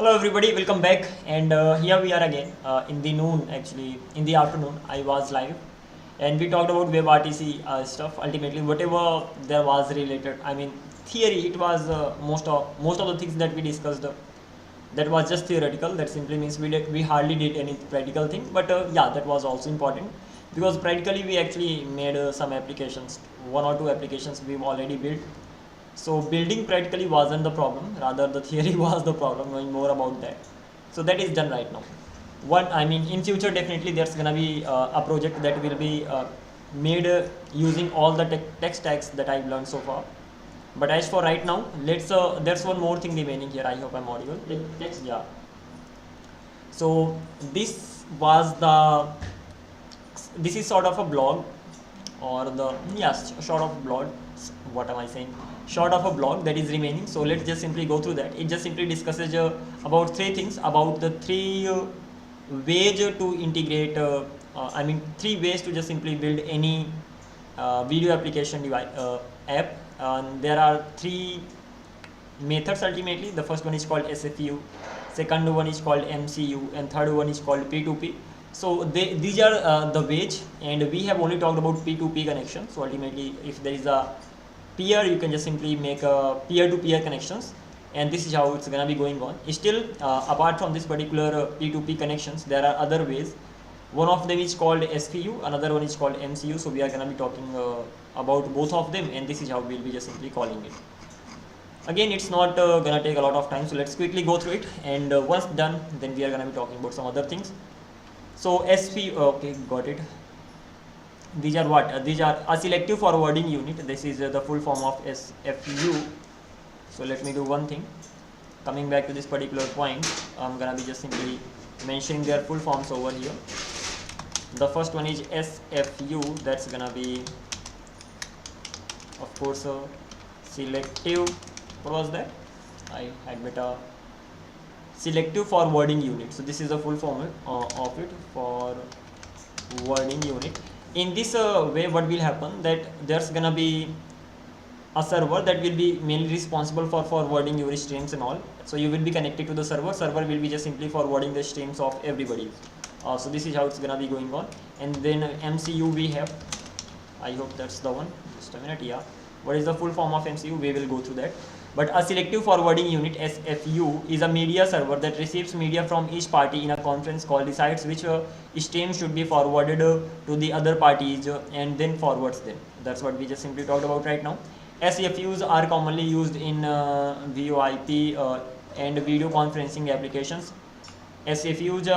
Hello everybody, welcome back, and here we are again in the noon. Actually, in the afternoon, I was live, and we talked about WebRTC stuff. Ultimately, whatever there was related, I mean, theory. It was most of the things that we discussed. That was just theoretical. That simply means we hardly did any practical thing. But yeah, that was also important because practically we actually made some applications. One or two applications we've already built. So building practically wasn't the problem, rather the theory was the problem, knowing more about that. So that is done right now. I mean, in future definitely there's gonna be a project that will be made using all the tech stacks that I've learned so far. But as for right now, there's one more thing remaining here. I hope I'm audible. Yeah. So this is sort of a blog, or sort of blog. What am I saying? Short of a blog that is remaining. So let's just simply go through that. It just simply discusses about three things, about the three ways to integrate. Three ways to just simply build any video application app. There are three methods ultimately. The first one is called SFU, second one is called MCU, and third one is called P2P. So these are the ways, and we have only talked about P2P connection. So ultimately, if there is a peer, you can just simply make a peer-to-peer connections, and this is how it's gonna be going on. Still, apart from this particular P2P connections, there are other ways. One of them is called SPU, another one is called MCU. So we are gonna be talking about both of them, and this is how we'll be just simply calling it. Again, it's not gonna take a lot of time, so let's quickly go through it, and once done, then we are gonna be talking about some other things. So SPU, okay, got it. These are what? These are a selective forwarding unit. This is the full form of SFU. So let me do one thing. Coming back to this particular point, I'm gonna be just simply mentioning their full forms over here. The first one is SFU. That's gonna be, of course, selective. What was that? I had better. Selective forwarding unit. So this is the full form of it, forwarding unit. In this way, what will happen, that there's gonna be a server that will be mainly responsible for forwarding your streams and all. So you will be connected to the server. Server will be just simply forwarding the streams of everybody. So this is how it's gonna be going on. And then MCU we have. I hope that's the one. Just a minute. Yeah. What is the full form of MCU? We will go through that. But a selective forwarding unit, SFU, is a media server that receives media from each party in a conference call, decides which stream should be forwarded to the other parties, and then forwards them. That's what we just simply talked about right now. SFUs are commonly used in VoIP and video conferencing applications. SFUs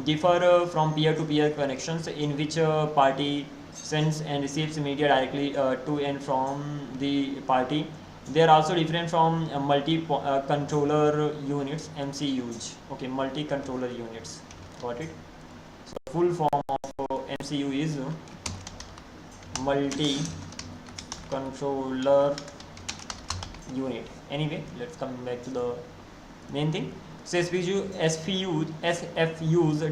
differ from peer-to-peer connections, in which party sends and receives media directly to and from the party. They are also different from multi-controller units, MCUs. Okay, multi-controller units. Got it? So full form of MCU is multi-controller unit. Anyway, let's come back to the main thing. So SFUs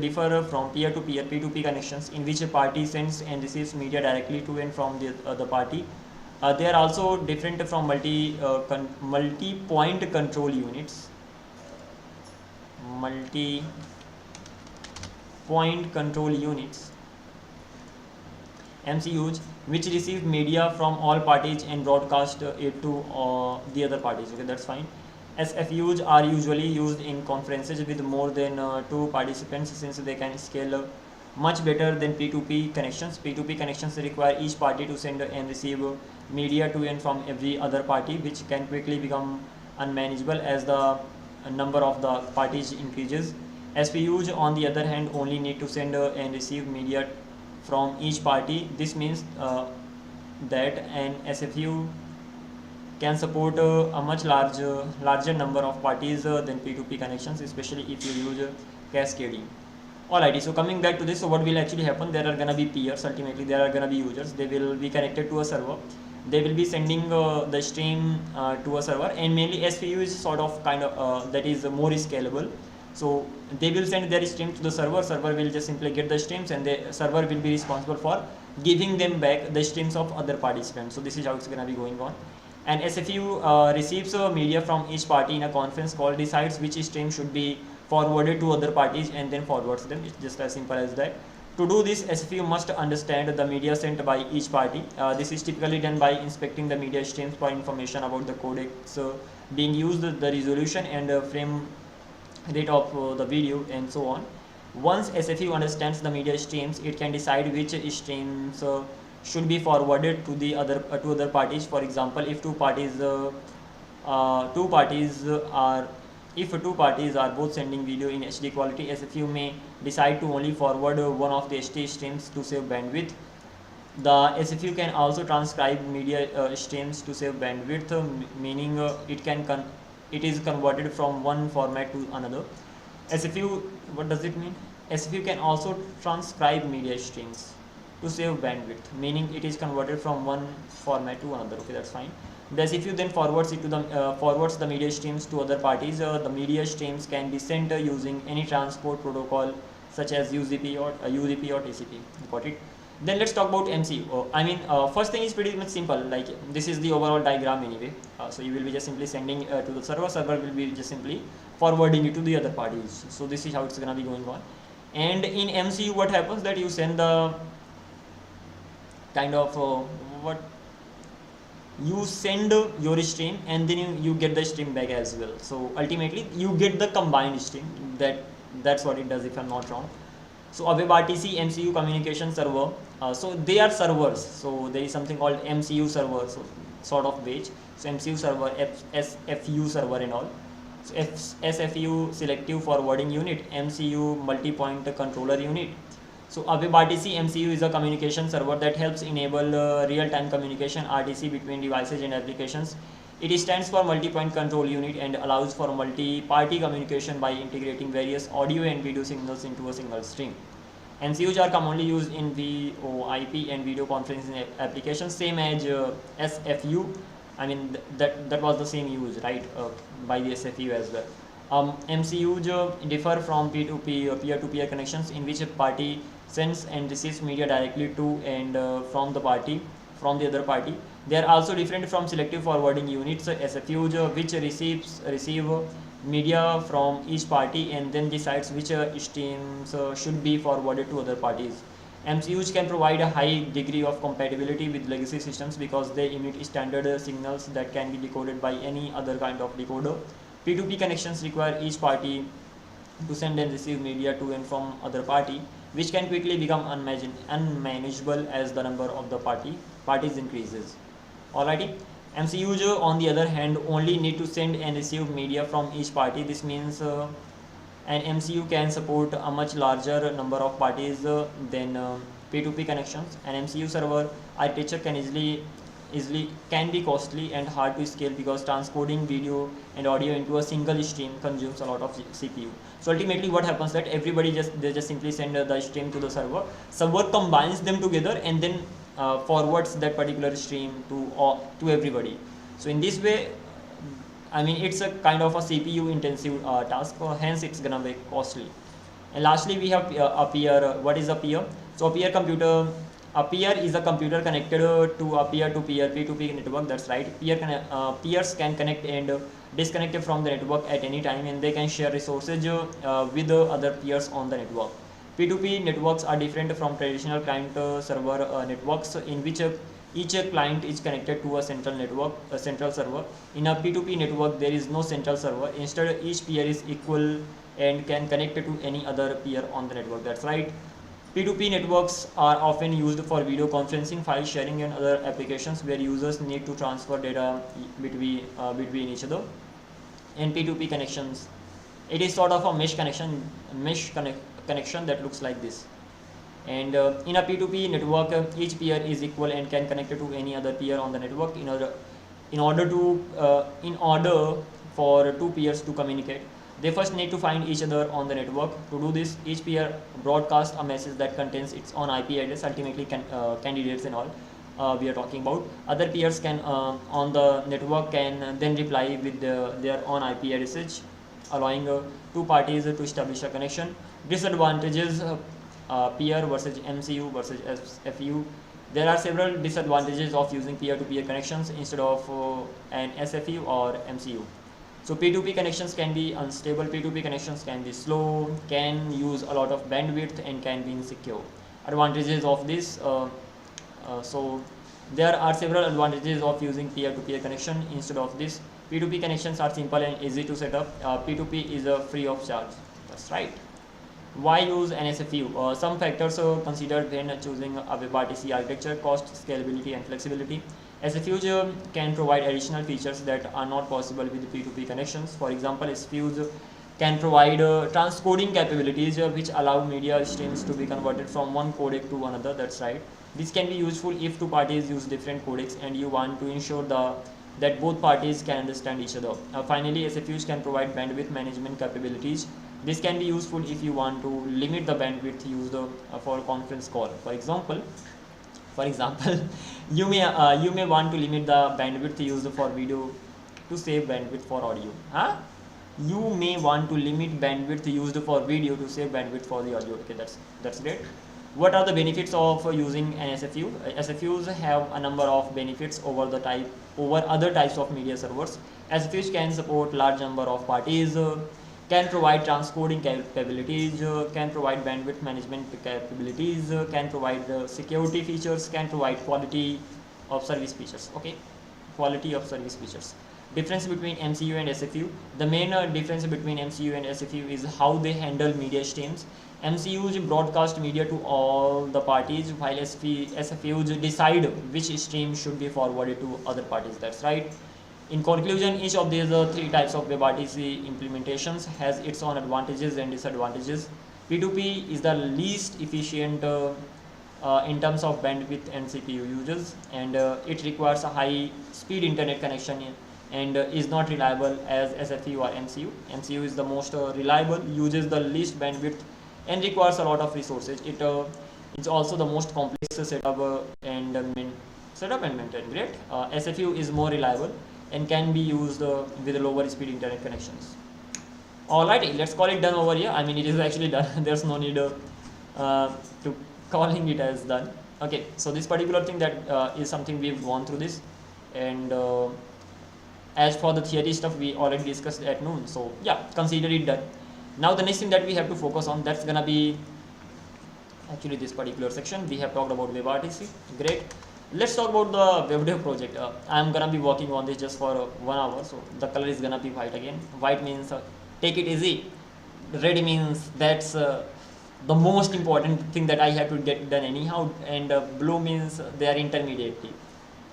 differ from peer-to-peer P2P connections, in which a party sends and receives media directly to and from the other party. They are also different from multi-point control units. Multi-point control units, MCUs, which receive media from all parties and broadcast it to the other parties. Okay, that's fine. SFUs are usually used in conferences with more than 2 participants, since they can scale much better than P2P connections. P2P connections require each party to send and receive media to and from every other party, which can quickly become unmanageable as the number of the parties increases. SPUs, on the other hand, only need to send and receive media from each party. This means that an SFU can support a much larger number of parties than P2P connections, especially if you use cascading. Alrighty, so coming back to this, so what will actually happen, there are gonna be peers. Ultimately there are gonna be users. They will be connected to a server. They will be sending the stream to a server, and mainly SPU is sort of that is more scalable. So they will send their stream to the server. Server will just simply get the streams, and the server will be responsible for giving them back the streams of other participants. So this is how it's gonna be going on. And SFU receives media from each party in a conference call, decides which stream should be forwarded to other parties, and then forwards them. It's just as simple as that. To do this, SFU must understand the media sent by each party. This is typically done by inspecting the media streams for information about the codecs being used, the resolution and frame rate of the video, and so on. Once SFU understands the media streams, it can decide which streams should be forwarded to the other parties. For example, if two parties are both sending video in HD quality, SFU may decide to only forward one of the HD streams to save bandwidth. The SFU can also transcribe media streams to save bandwidth, meaning it is converted from one format to another. SFU, what does it mean? SFU can also transcribe media streams to save bandwidth, meaning it is converted from one format to another. Okay, that's fine. The SFU then forwards the media streams to other parties. The media streams can be sent using any transport protocol such as UDP or TCP. Got it? Then let's talk about MCU. First thing is pretty much simple. Like, this is the overall diagram anyway. So you will be just simply sending to the server. Server will be just simply forwarding it to the other parties. So this is how it's gonna be going on. And in MCU, what happens that you send the kind of you send your stream, and then you get the stream back as well. So ultimately you get the combined stream. That's what it does, if I'm not wrong. So a WebRTC MCU communication server, so they are servers. So there is something called MCU server, so sort of batch. So MCU server, SFU server and all. So SFU selective forwarding unit, MCU multi-point controller unit. So a WebRTC MCU is a communication server that helps enable real-time communication RTC between devices and applications. It stands for multi-point control unit and allows for multi-party communication by integrating various audio and video signals into a single stream. MCUs are commonly used in VoIP and video conferencing applications, same as SFU. That was the same use, right, by the SFU as well. MCUs differ from P2P, peer-to-peer connections, in which a party sends and receives media directly to and from the other party. They are also different from selective forwarding units, SFUs, which receive media from each party and then decides which streams should be forwarded to other parties. MCUs can provide a high degree of compatibility with legacy systems because they emit standard signals that can be decoded by any other kind of decoder. P2P connections require each party to send and receive media to and from other party, which can quickly become unmanageable as the number of the parties increases. Alrighty. MCUs, on the other hand, only need to send and receive media from each party. This means an MCU can support a much larger number of parties than P2P connections. An MCU server architecture can be costly and hard to scale because transporting video and audio into a single stream consumes a lot of CPU. So ultimately what happens that everybody just simply send the stream to the server. Server combines them together and then forwards that particular stream to everybody. So in this way, it's a kind of a CPU intensive task, hence it's gonna be costly. And lastly, we have a peer. What is a peer? So a peer is a computer connected to a peer-to-peer P2P network. That's right. Peers can connect and disconnect from the network at any time, and they can share resources with other peers on the network. P2P networks are different from traditional client-server networks, in which each client is connected to a central server. In a P2P network, there is no central server. Instead, each peer is equal and can connect to any other peer on the network. That's right. P2P networks are often used for video conferencing, file sharing, and other applications where users need to transfer data between each other. And P2P connections, it is sort of a mesh connection that looks like this. And in a P2P network, each peer is equal and can connect to any other peer on the network. In order for two peers to communicate, they first need to find each other on the network. To do this, each peer broadcasts a message that contains its own IP address, ultimately candidates and all we are talking about. Other peers on the network can then reply with their own IP address, allowing two parties to establish a connection. Disadvantages: peer versus MCU versus SFU. There are several disadvantages of using peer-to-peer connections instead of an SFU or MCU. So P2P connections can be unstable, P2P connections can be slow, can use a lot of bandwidth, and can be insecure. Advantages of this, so there are several advantages of using peer-to-peer connection instead of this. P2P connections are simple and easy to set up. P2P is free of charge. That's right. Why use an SFU? Some factors are considered when choosing a WebRTC architecture: cost, scalability, and flexibility. SFUs can provide additional features that are not possible with P2P connections. For example, SFUs can provide transcoding capabilities which allow media streams to be converted from one codec to another. That's right. This can be useful if two parties use different codecs and you want to ensure that both parties can understand each other. Finally, SFUs can provide bandwidth management capabilities. This can be useful if you want to limit the bandwidth used for a conference call. For example, you may want to limit the bandwidth used for video to save bandwidth for audio. You may want to limit bandwidth used for video to save bandwidth for the audio. Okay, that's great. What are the benefits of using an SFU? SFUs have a number of benefits over other types of media servers. SFUs can support large number of parties, can provide transcoding capabilities, can provide bandwidth management capabilities, can provide security features, can provide quality of service features. Okay, quality of service features. Difference between MCU and SFU. The main difference between MCU and SFU is how they handle media streams. MCUs broadcast media to all the parties, while SFUs decide which stream should be forwarded to other parties. That's right. In conclusion, each of these three types of WebRTC implementations has its own advantages and disadvantages. P2P is the least efficient in terms of bandwidth and CPU uses, and it requires a high speed internet connection and is not reliable as SFU or MCU. MCU is the most reliable, uses the least bandwidth, and requires a lot of resources. It's also the most complex setup and maintain. Great. SFU is more reliable and can be used with lower speed internet connections. Alrighty, let's call it done over here. I mean, it is actually done. There's no need to calling it as done. Okay, so this particular thing that is something we've gone through this, and as for the theory stuff, we already discussed at noon. So yeah, consider it done. Now the next thing that we have to focus on, that's gonna be actually this particular section. We have talked about WebRTC. Great. Let's talk about the WebDev project. I'm gonna be working on this just for 1 hour, so the color is gonna be white again. White means take it easy. Red means that's the most important thing that I have to get done anyhow, and blue means they are intermediate.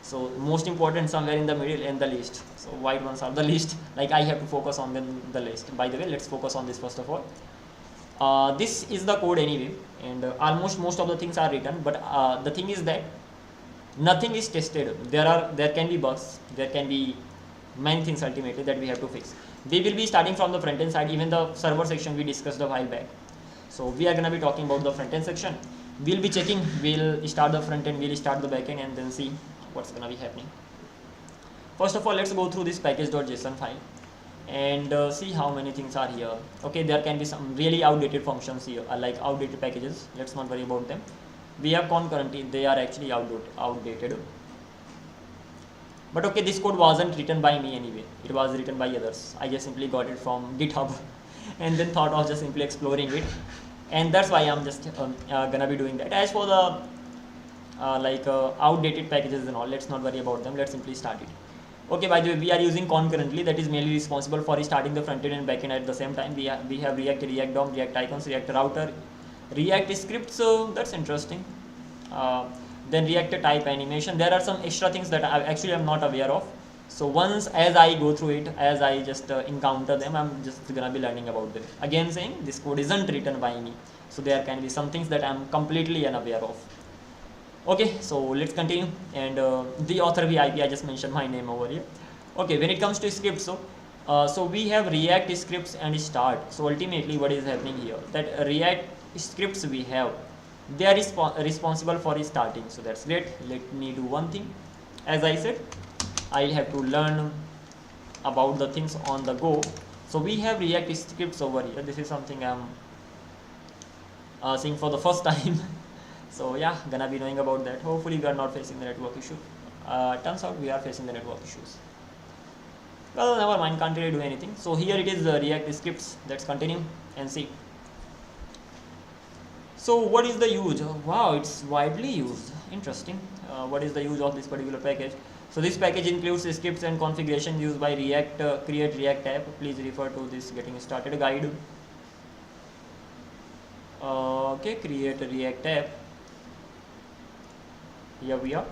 So most important somewhere in the middle and the least. So white ones are the least. Like I have to focus on them the least. By the way, let's focus on this first of all. This is the code anyway, and almost most of the things are written. But the thing is that nothing is tested. There can be bugs. There can be many things ultimately that we have to fix. We will be starting from the front end side. Even the server section we discussed a while back. So we are gonna be talking about the front end section. We'll be checking. We'll start the front end. We'll start the back end, and then see what's gonna be happening. First of all, let's go through this package.json file and see how many things are here. Okay, there can be some really outdated functions here, like outdated packages. Let's not worry about them. We have concurrently, they are actually outdated. But okay, this code wasn't written by me anyway. It was written by others. I just simply got it from GitHub and then thought of just simply exploring it. And that's why I'm just gonna be doing that. As for the outdated packages and all, let's not worry about them. Let's simply start it. Okay, by the way, we are using concurrently. That is mainly responsible for starting the front end and back end at the same time. We have React, React DOM, React icons, React router, React scripts. So that's interesting. Then React type animation. There are some extra things that I'm not aware of. So once as I go through it, as I just encounter them, I'm just gonna be learning about them. Again saying this code isn't written by me. So there can be some things that I'm completely unaware of. Okay, so let's continue. And the author VIP, I just mentioned my name over here. Okay, when it comes to scripts, so we have React scripts and start. So ultimately what is happening here, that React scripts we have, they are responsible for starting. So that's great. Let me do one thing. As I said, I'll have to learn about the things on the go. So we have React scripts over here. This is something I'm seeing for the first time. So yeah, gonna be knowing about that. Hopefully we are not facing the network issue. Turns out we are facing the network issues. Well, never mind, can't really do anything. So here it is React scripts. Let's continue and see. So what is the use? Wow, it's widely used. Interesting. What is the use of this particular package? So this package includes scripts and configuration used by React. Create React app. Please refer to this getting started guide. Okay, create a React app. Here we are.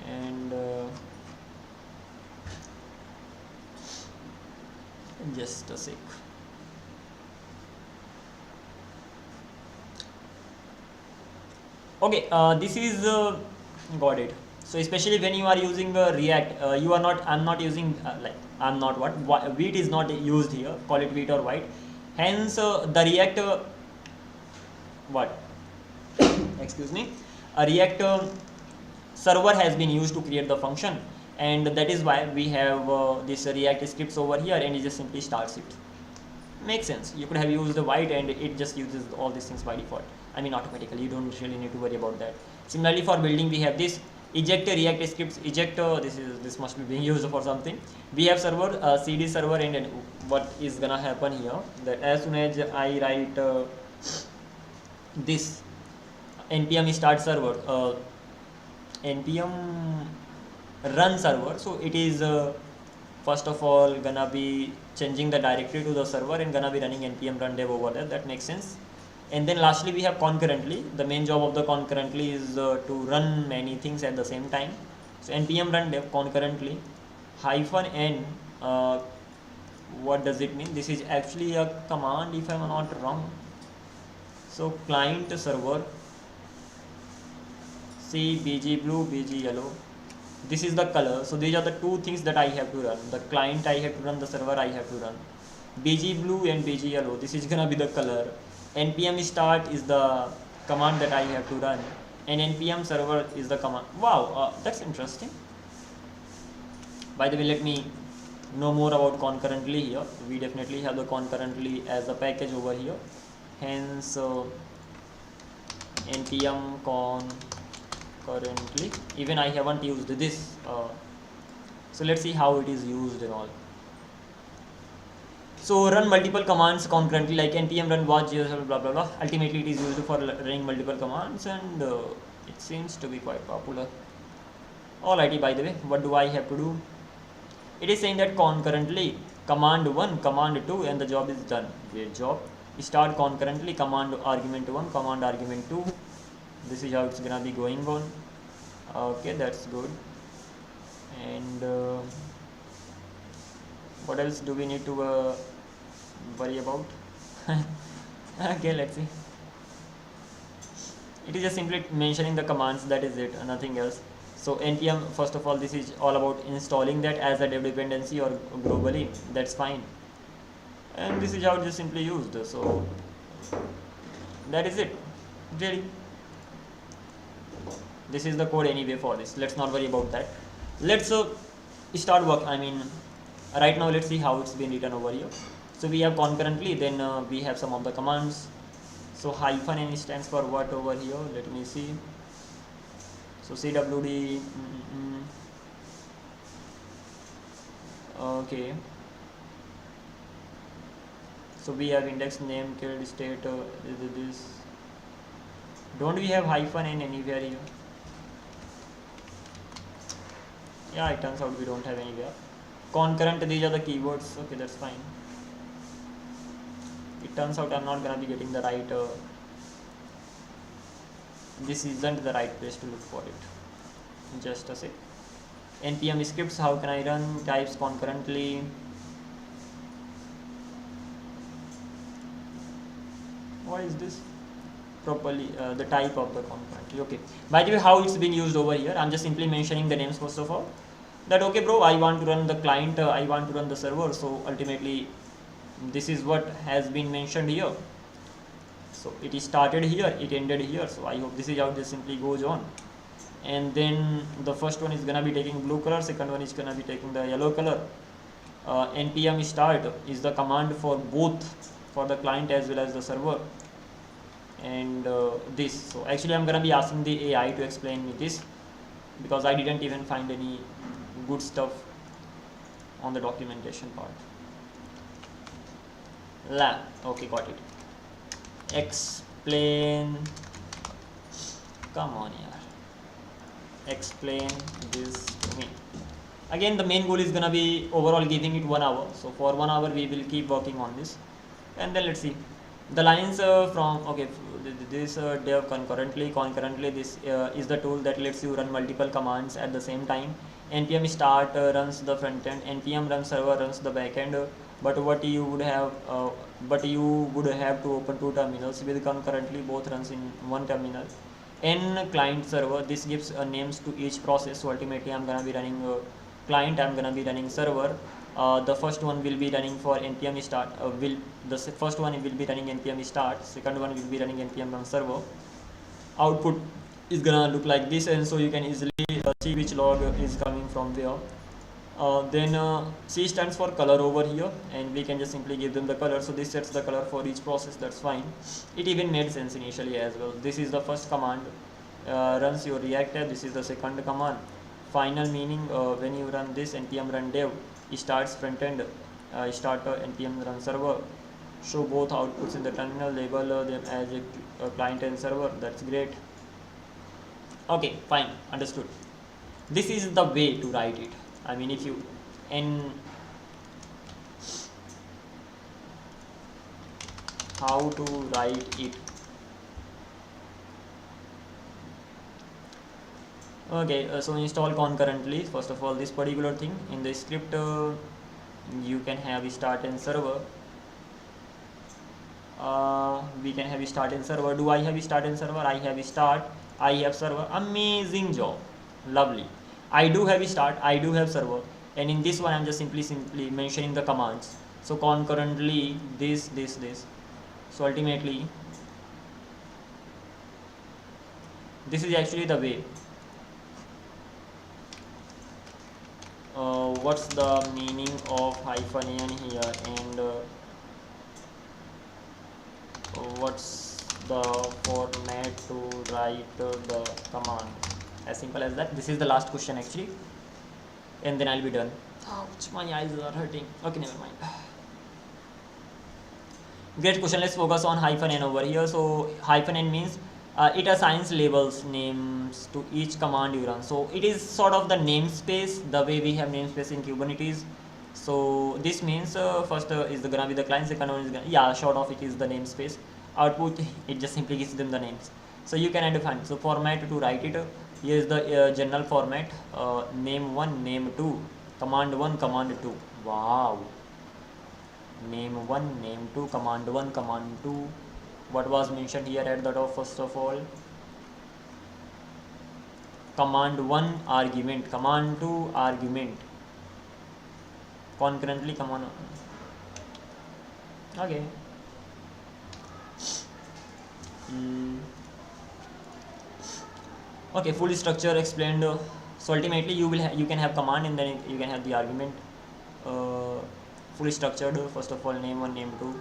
And just a sec. Okay, this is got it. So especially when you are using React, you are not. I'm not using like I'm not what wheat is not used here. Call it wheat or white. Hence the React what? Excuse me. A React server has been used to create the function, and that is why we have this React scripts over here, and it just simply starts it. Makes sense. You could have used the white and it just uses all these things by default. I mean automatically, you don't really need to worry about that. Similarly for building we have this eject React scripts eject. This must be being used for something. We have server cd server, and what is gonna happen here that as soon as I write this npm start server npm run server, so it is first of all gonna be changing the directory to the server and gonna be running npm run dev over there. That makes sense. And then lastly we have concurrently. The main job of the concurrently is to run many things at the same time. So npm run dev concurrently -n. What does it mean? This is actually a command if I'm not wrong. So client server see bg blue bg yellow. This is the color. So these are the two things that I have to run. The client I have to run, the server I have to run. bg blue and bg yellow, this is gonna be the color. npm start is the command that I have to run, and npm server is the command. Wow, that's interesting. By the way, let me know more about concurrently here. We definitely have the concurrently as a package over here. Hence npm concurrently. Even I haven't used this. So let's see how it is used and all. So run multiple commands concurrently, like npm run watch blah blah blah. Ultimately it is used for running multiple commands, and it seems to be quite popular. Alrighty, by the way, what do I have to do? It is saying that concurrently command 1, command 2, and the job is done. Great job. Start concurrently command argument 1, command argument 2. This is how it's gonna be going on. Okay, that's good. And what else do we need to worry about? Okay, let's see. It is just simply mentioning the commands, that is it, nothing else. So npm, first of all, this is all about installing that as a dev dependency or globally. That's fine. And this is how it is simply used. So that is it, really. This is the code anyway for this. Let's not worry about that. Let's start work. I mean, right now let's see how it's been written over here. So we have concurrently, then we have some of the commands. So -n stands for what over here? Let me see. So cwd. Okay. So we have index name, killed state. This. Don't we have -n anywhere here? Yeah, it turns out we don't have anywhere. Concurrent, these are the keywords. Okay, that's fine. It turns out I'm not gonna be getting the right. This isn't the right place to look for it. Just a sec. npm scripts, how can I run? Types concurrently. What is this? Properly the type of the concurrently. Okay. By the way, how it's being used over here? I'm just simply mentioning the names first of all. That okay, bro, I want to run the client, I want to run the server. So ultimately, this is what has been mentioned here. So it started here, it ended here. So I hope this is how this simply goes on. And then the first one is gonna be taking blue color, second one is gonna be taking the yellow color. npm start is the command for both, for the client as well as the server. and this. So actually I'm gonna be asking the AI to explain me this, because I didn't even find any good stuff on the documentation part. Lab, okay, got it. Explain, come on yaar, explain this to me. Again, the main goal is gonna be overall giving it 1 hour. So for 1 hour we will keep working on this, and then let's see the lines from, okay, this dev concurrently this is the tool that lets you run multiple commands at the same time. npm start runs the front end, npm run server runs the back end, but you would have to open two terminals with concurrently, both runs in one terminal. N client server, this gives names to each process. So ultimately I'm gonna be running client, I'm gonna be running server. The first one will be running for npm start, first one will be running npm start, second one will be running npm run server. Output is gonna look like this, and so you can easily see which log is coming from where. Then C stands for color over here, and we can just simply give them the color. So this sets the color for each process, that's fine. It even made sense initially as well. This is the first command, runs your React app. This is the second command. Final meaning, when you run this npm run dev, it starts front end, start npm run server. Show both outputs in the terminal, label them as a client and server. That's great. Okay, fine, understood. This is the way to write it. I mean, if you how to write it. Okay, so install concurrently. First of all, this particular thing in the script, you can have start and server. We can have start and server. Do I have start and server? I have start, I have server. Amazing job, lovely. I do have start, I do have server, and in this one I'm just simply mentioning the commands. So concurrently this. So ultimately this is actually the way. What's the meaning of -n here, and what's the format to write the command? As simple as that. This is the last question actually, and then I'll be done. Ouch, my eyes are hurting. Okay, never mind. Great question. Let's focus on -n over here. So -n means it assigns labels, names to each command you run. So it is sort of the namespace, the way we have namespace in Kubernetes. So this means first is gonna be the client, second one is gonna, yeah, short of it is the namespace. Output, it just simply gives them the names. So you can define. So format to write it. Here is the general format, name1, name2, command1, command2. Wow. Name1, name2, command1, command2. What was mentioned here at the top? First of all, command1 argument, command2 argument, concurrently command. Okay. Okay, full structure explained. So ultimately you can have command, and then you can have the argument. Fully structured. First of all, name1, name2,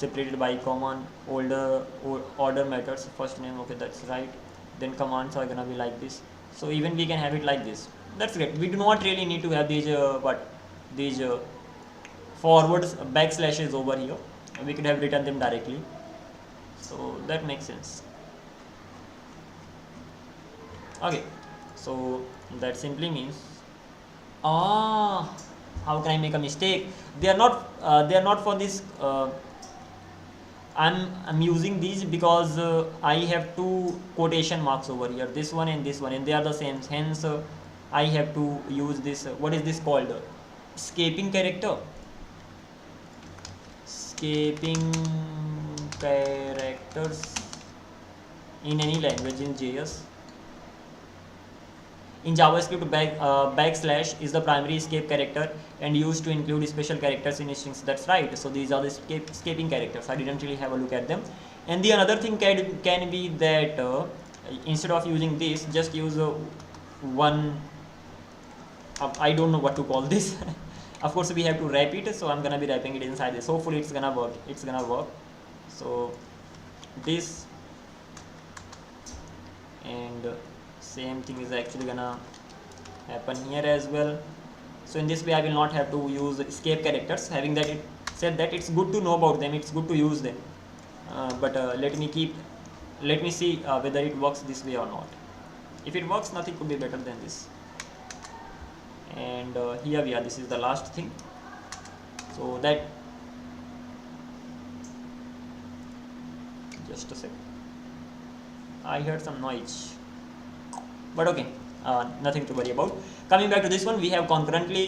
separated by common order methods. First name, okay, that's right. Then commands are gonna be like this. So even we can have it like this. That's great. We do not really need to have these these forwards, backslashes over here. We could have written them directly. So that makes sense. Okay, so that simply means, how can I make a mistake? They are not for this. I'm using these because I have two quotation marks over here, this one, and they are the same. Hence, I have to use this. What is this called? Escaping character. Escaping characters in any language in JS. In JavaScript, backslash is the primary escape character and used to include special characters in strings. That's right. So these are the escaping characters. I didn't really have a look at them. And the another thing can be that instead of using this, just use one. I don't know what to call this. Of course, we have to wrap it. So I'm gonna be wrapping it inside this. Hopefully, it's gonna work. So this and same thing is actually gonna happen here as well. So in this way I will not have to use escape characters. Having that it said that, it's good to know about them, it's good to use them, but let me see whether it works this way or not. If it works, nothing could be better than this. And here we are, this is the last thing. So that, just a sec, I heard some noise, but okay, nothing to worry about. Coming back to this one, we have concurrently,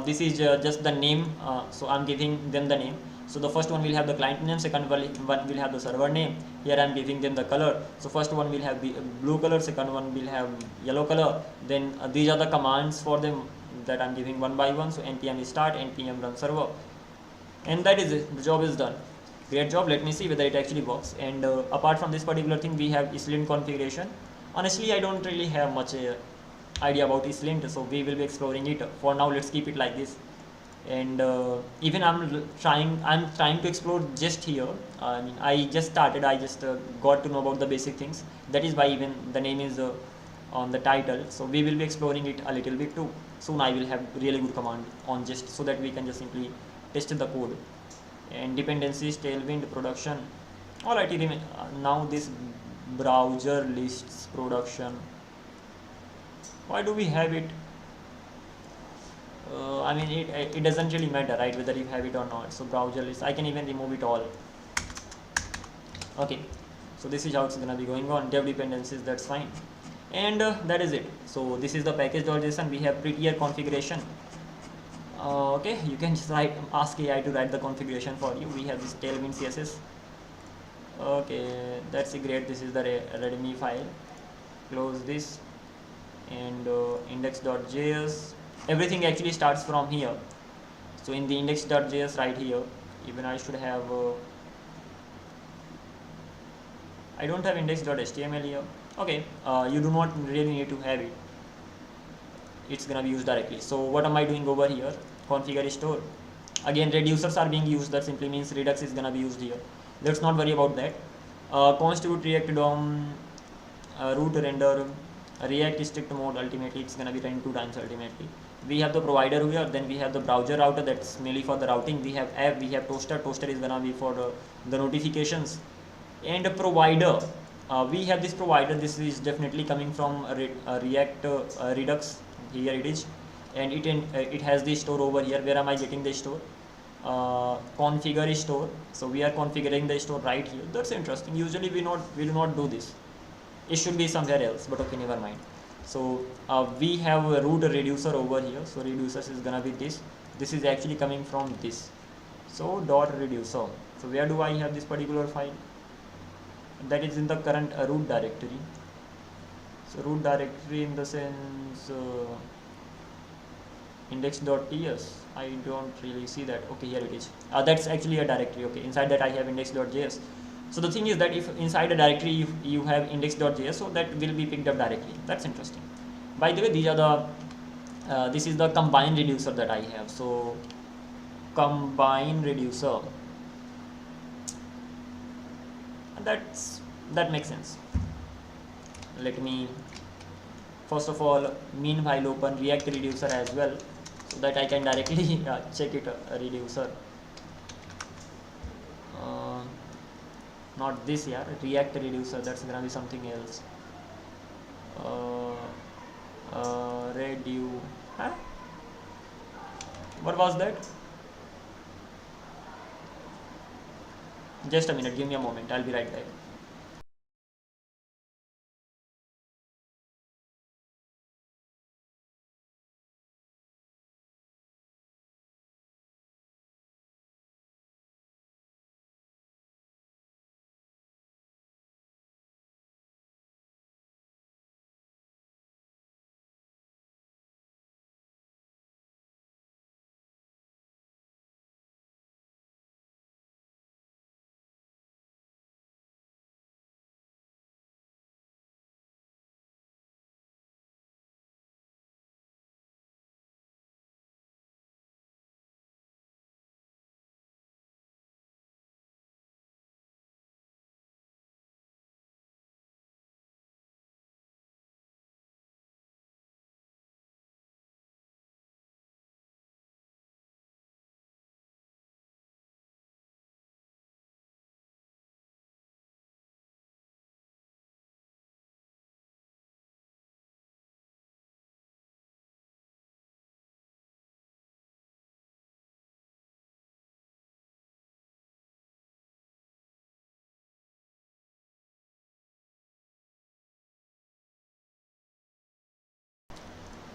this is just the name, so I'm giving them the name. So the first one will have the client name, second one will have the server name. Here I'm giving them the color. So first one will have blue color, second one will have yellow color. Then these are the commands for them that I'm giving one by one. So npm start, npm run server, and that is it. The job is done. Great job. Let me see whether it actually works. And apart from this particular thing, we have ESLint configuration. Honestly, I don't really have much idea about ESLint, so we will be exploring it. For now, let's keep it like this. And even I'm trying to explore just here. I mean, I just started, I just got to know about the basic things. That is why even the name is on the title. So we will be exploring it a little bit too. Soon I will have really good command on, just so that we can just simply test the code. And dependencies, tailwind, production. Alright, now this browser lists production. Why do we have it? I mean, it doesn't really matter, right, whether you have it or not. So browser list, I can even remove it all. Okay, so this is how it's gonna be going on. Dev dependencies, that's fine. And that is it. So this is the package.json. We have prettier configuration. Okay, you can just ask AI to write the configuration for you. We have this tailwind css. Okay, that's great. This is the readme file. Close this. And index.js, everything actually starts from here. So in the index.js right here, even I should have I don't have index.html here. Okay, you do not really need to have it, it's gonna be used directly. So what am I doing over here? Configure store. Again, reducers are being used. That simply means redux is gonna be used here. Let's not worry about that. Const root react dom, root render, react strict mode. Ultimately it's gonna be running 2 times ultimately. We have the provider here, then we have the browser router, that's mainly for the routing. We have app, we have toaster is gonna be for the notifications. And a provider, we have this provider. This is definitely coming from react redux. Here it is, and it has the store over here. Where am I getting the store? Configure store. So we are configuring the store right here. That's interesting. Usually we do not do this. It should be somewhere else, but okay, never mind. So we have a root reducer over here. So reducers is gonna be this. This is actually coming from this. So dot reducer. So where do I have this particular file? That is in the current root directory. So root directory in the sense index.ts. I don't really see that. Okay, here it is. That's actually a directory. Okay, inside that I have index.js. So the thing is that if inside a directory you have index.js, so that will be picked up directly. That's interesting. By the way, these are the this is the combine reducer that I have. So combine reducer, that makes sense. Let me first of all meanwhile open react reducer as well, so that I can directly check it. Reducer, not this here, react reducer, that's gonna be something else. Redu, huh? What was that? Just a minute, give me a moment, I'll be right back.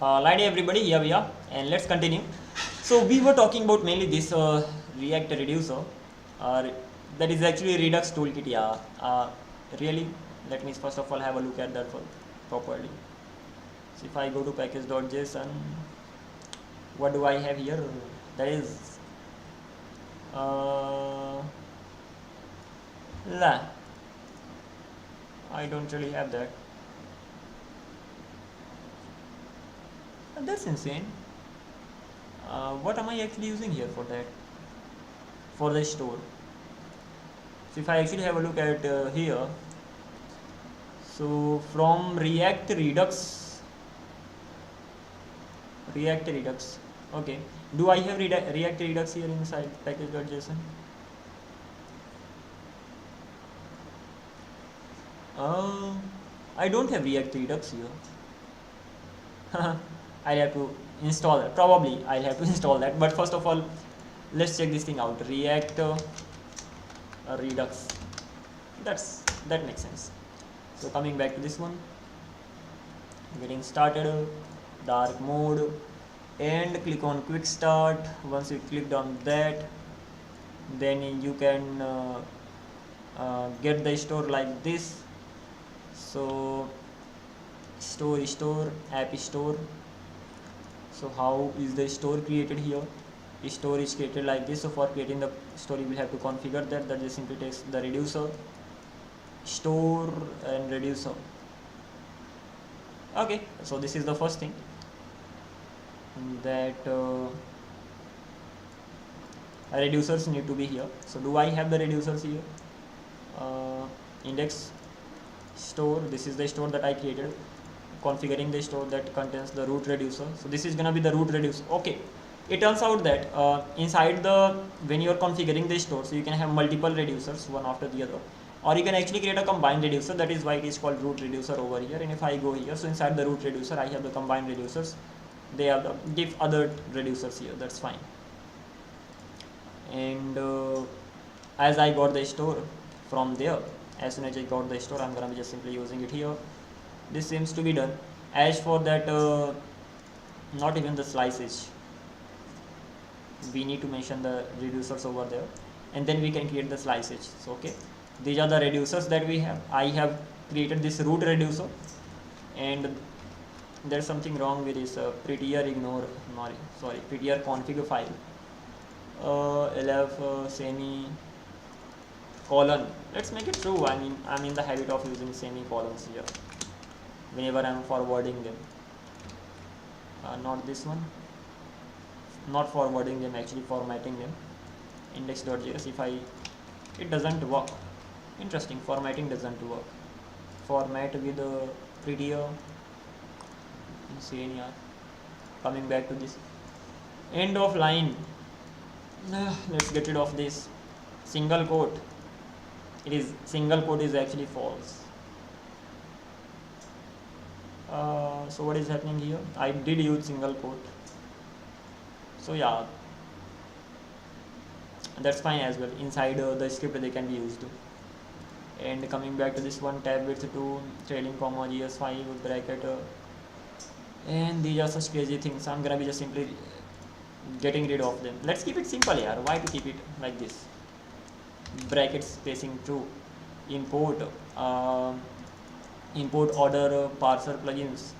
Light everybody, here we are, and let's continue. So we were talking about mainly this React reducer, that is actually Redux toolkit. Yeah, really. Let me first of all have a look at that properly. So if I go to package.json, what do I have here? That is la. I don't really have that. That's insane. What am I actually using here for that? For the store. So if I actually have a look at here, so from React Redux, okay. Do I have React Redux here inside package.json? I don't have React Redux here. I'll have to install that. Probably I'll have to install that. But first of all, let's check this thing out. React Redux. That makes sense. So coming back to this one, getting started, dark mode, and click on quick start. Once you clicked on that, then you can get the store like this. So store app store. So how is the store created here? Store is created like this. So for creating the store, you will have to configure that. That just simply takes the reducer, store, and reducer. Okay, so this is the first thing that reducers need to be here. So do I have the reducers here? Index store. This is the store that I created. Configuring the store that contains the root reducer. So this is gonna be the root reducer. Okay, it turns out that inside when you are configuring the store, so you can have multiple reducers one after the other, or you can actually create a combined reducer. That is why it is called root reducer over here. And if I go here, so inside the root reducer I have the combined reducers. They have the give other reducers here. That's fine. And as I got the store from there, as soon as I got the store, I'm gonna be just simply using it here. This seems to be done. As for that, not even the slices, we need to mention the reducers over there, and then we can create the slices. So okay, these are the reducers that we have. I have created this root reducer, and there's something wrong with this prettier prettier config file. Elf semicolon. Let's make it true. I mean, I'm in the habit of using semicolons here whenever I'm forwarding them. Not this one. Not forwarding them, actually formatting them. Index.js. It doesn't work. Interesting. Formatting doesn't work. Format with prettier. Insane, yeah. Coming back to this. End of line. Let's get rid of this. Single quote. Single quote is actually false. So what is happening here? I did use single quote. So yeah, that's fine as well. Inside the script they can be used. And coming back to this one, tab width 2, trailing comma, GS5, bracket, and these are such crazy things. I'm gonna be just simply getting rid of them. Let's keep it simple here. Why to keep it like this? Bracket spacing true. Import order parser plugins.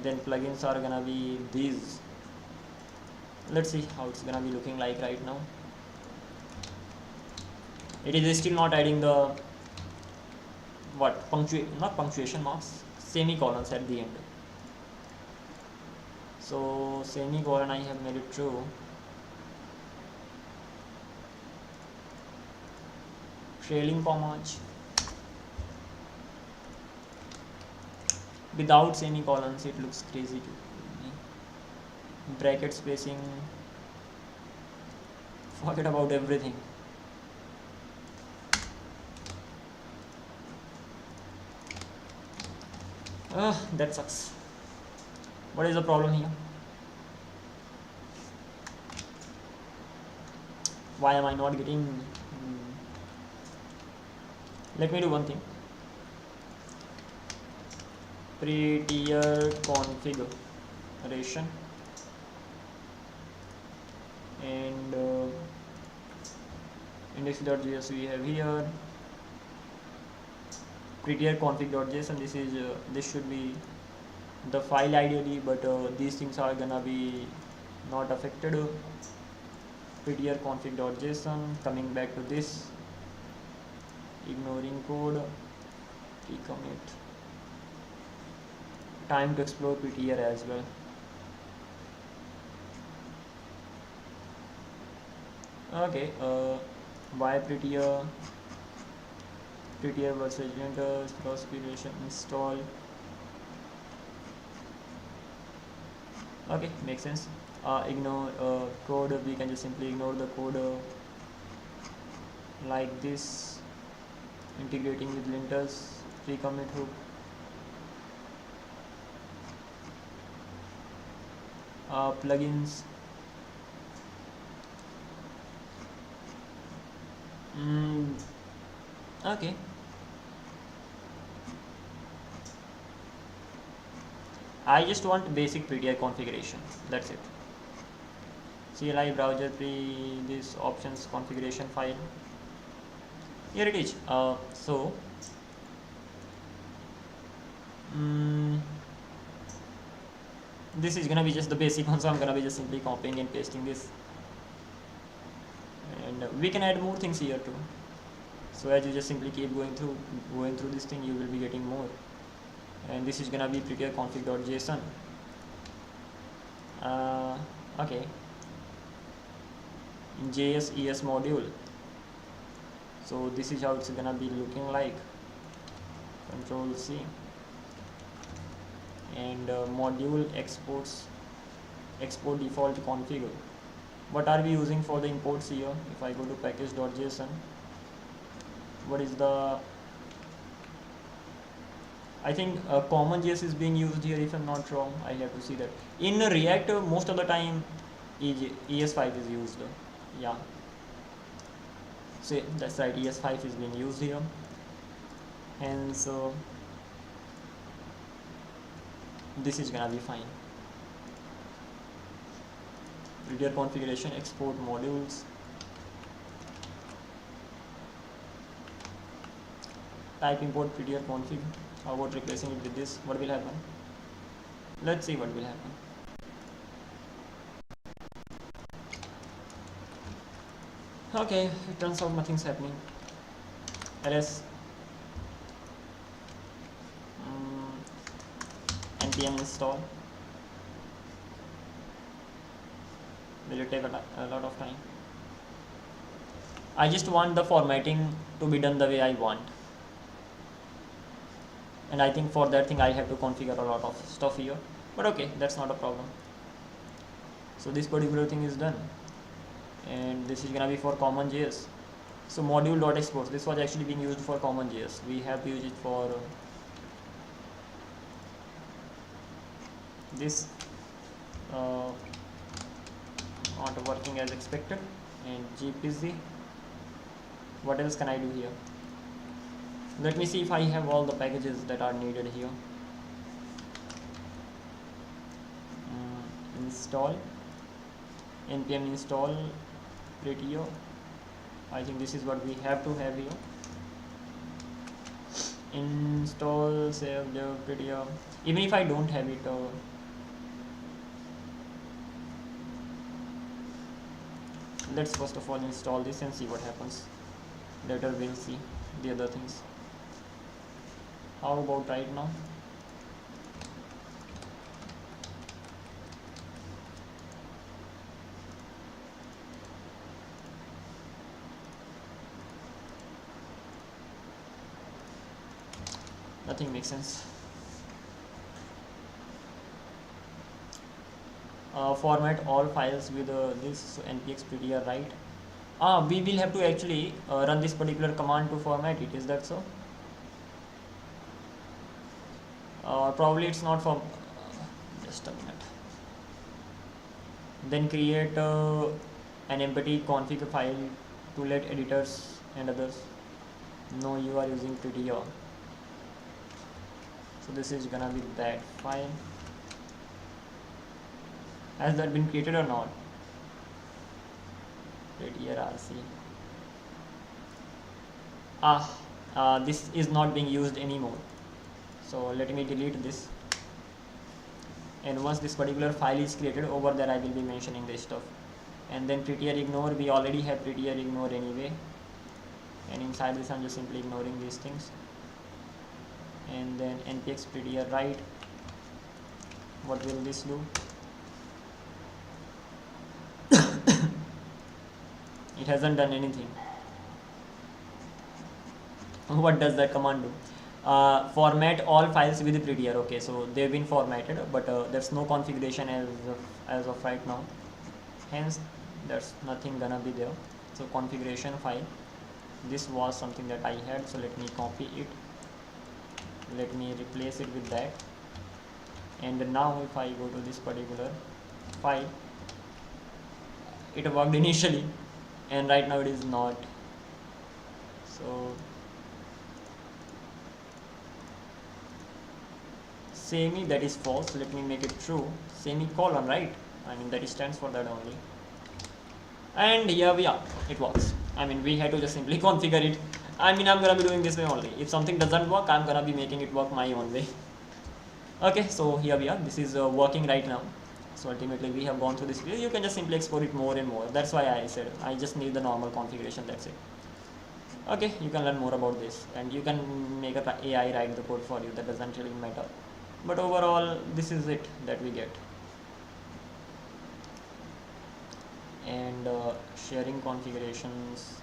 Then plugins are gonna be these. Let's see how it's gonna be looking like right now. It is still not adding the not punctuation marks, semicolons at the end. So semicolon I have made it true. Trailing commas without semicolons, it looks crazy to me. Bracket spacing, forget about everything. That sucks. What is the problem here? Why am I not getting? Let me do one thing. prettier configuration, and index.js we have here, prettier config.json. This should be the file ideally, but these things are gonna be not affected. Prettier config.json, coming back to this, ignoring code, recommit, time to explore prettier as well. Okay, why prettier versus configuration install. Okay, makes sense. Ignore code, we can just simply ignore the code like this, integrating with linters, pre-commit hook. Plugins, okay. I just want basic prettier configuration, that's it. CLI browser this options configuration file, here it is. So this is gonna be just the basic one, so I'm gonna be just simply copying and pasting this, and we can add more things here too. So as you just simply keep going through this thing, you will be getting more. And this is gonna be prettier config.json. Okay, in JS ES module, so this is how it's gonna be looking like. Control C, and module export default config. What are we using for the imports here? If I go to package.json, what is the, I think common JS is being used here, if I'm not wrong. I have to see that. In React, most of the time ES5 is used. Yeah, so that's right, ES5 is being used here, and so this is gonna be fine. Prettier configuration, export modules, type import prettier config. How about replacing it with this? What will happen? Let's see what will happen. Okay, it turns out nothing's happening. ls npm install. Will it take a lot of time? I just want the formatting to be done the way I want, and I think for that thing I have to configure a lot of stuff here, but okay, that's not a problem. So this particular thing is done, and this is gonna be for common JS. So module.export, this was actually being used for common JS. We have to use it for this. Not working as expected. And gpz, what else can I do here? Let me see if I have all the packages that are needed here. Install npm install prettier. I think this is what we have to have here. Install save the prettier. Even if I don't have it, let's first of all install this and see what happens. Later we'll see the other things. How about right now? Nothing makes sense. Format all files with this npx prettier, right? We will have to actually run this particular command to format it. Is that so? Probably it's not for just a minute. Then create an empty config file to let editors and others know you are using prettier. So this is gonna be that file. Has that been created or not? Prettier RC. This is not being used anymore. So let me delete this. And once this particular file is created, over there I will be mentioning this stuff. And then prettier ignore, we already have prettier ignore anyway. And inside this I'm just simply ignoring these things. And then npx prettier write. What will this do? It hasn't done anything. What does that command do? Format all files with prettier. Okay, so they've been formatted, but there's no configuration as of right now. Hence, there's nothing gonna be there. So configuration file. This was something that I had. So let me copy it. Let me replace it with that. And now if I go to this particular file, it worked initially, and right now it is not. So semi, that is false. Let me make it true. Semicolon, right? I mean, that stands for that only. And here we are. It works. I mean, we had to just simply configure it. I mean, I'm gonna be doing this way only. If something doesn't work, I'm gonna be making it work my own way. Okay, so here we are. This is working right now. So ultimately we have gone through this video. You can just simply export it more and more. That's why I said I just need the normal configuration. That's it. Okay, you can learn more about this, and you can make a AI write the code for you. That doesn't really matter. But overall, this is it that we get. And sharing configurations,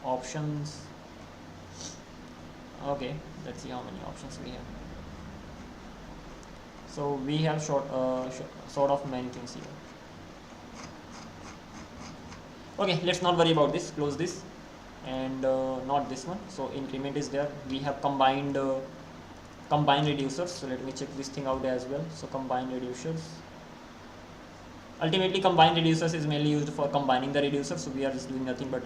options. Okay, let's see how many options we have. So we have sort of many things here. Okay, let's not worry about this. Close this, and not this one. So increment is there. We have combined reducers. So let me check this thing out as well. So combined reducers. Ultimately, combined reducers is mainly used for combining the reducers. So we are just doing nothing but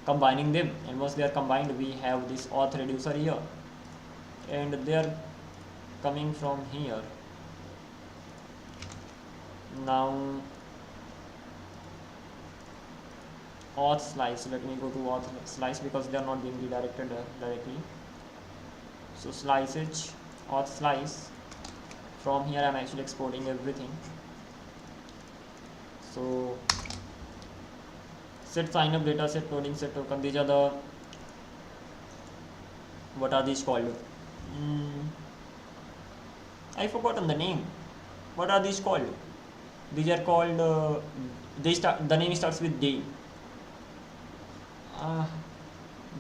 combining them. And once they are combined, we have this auth reducer here, and they are coming from here. Now auth slice. Let me go to auth slice because they are not being redirected directly. So sliceage, auth slice. From here I'm actually exporting everything. So set sign up data, set loading, set token. These are the, what are these called? I forgotten the name. What are these called? These are called the name starts with D.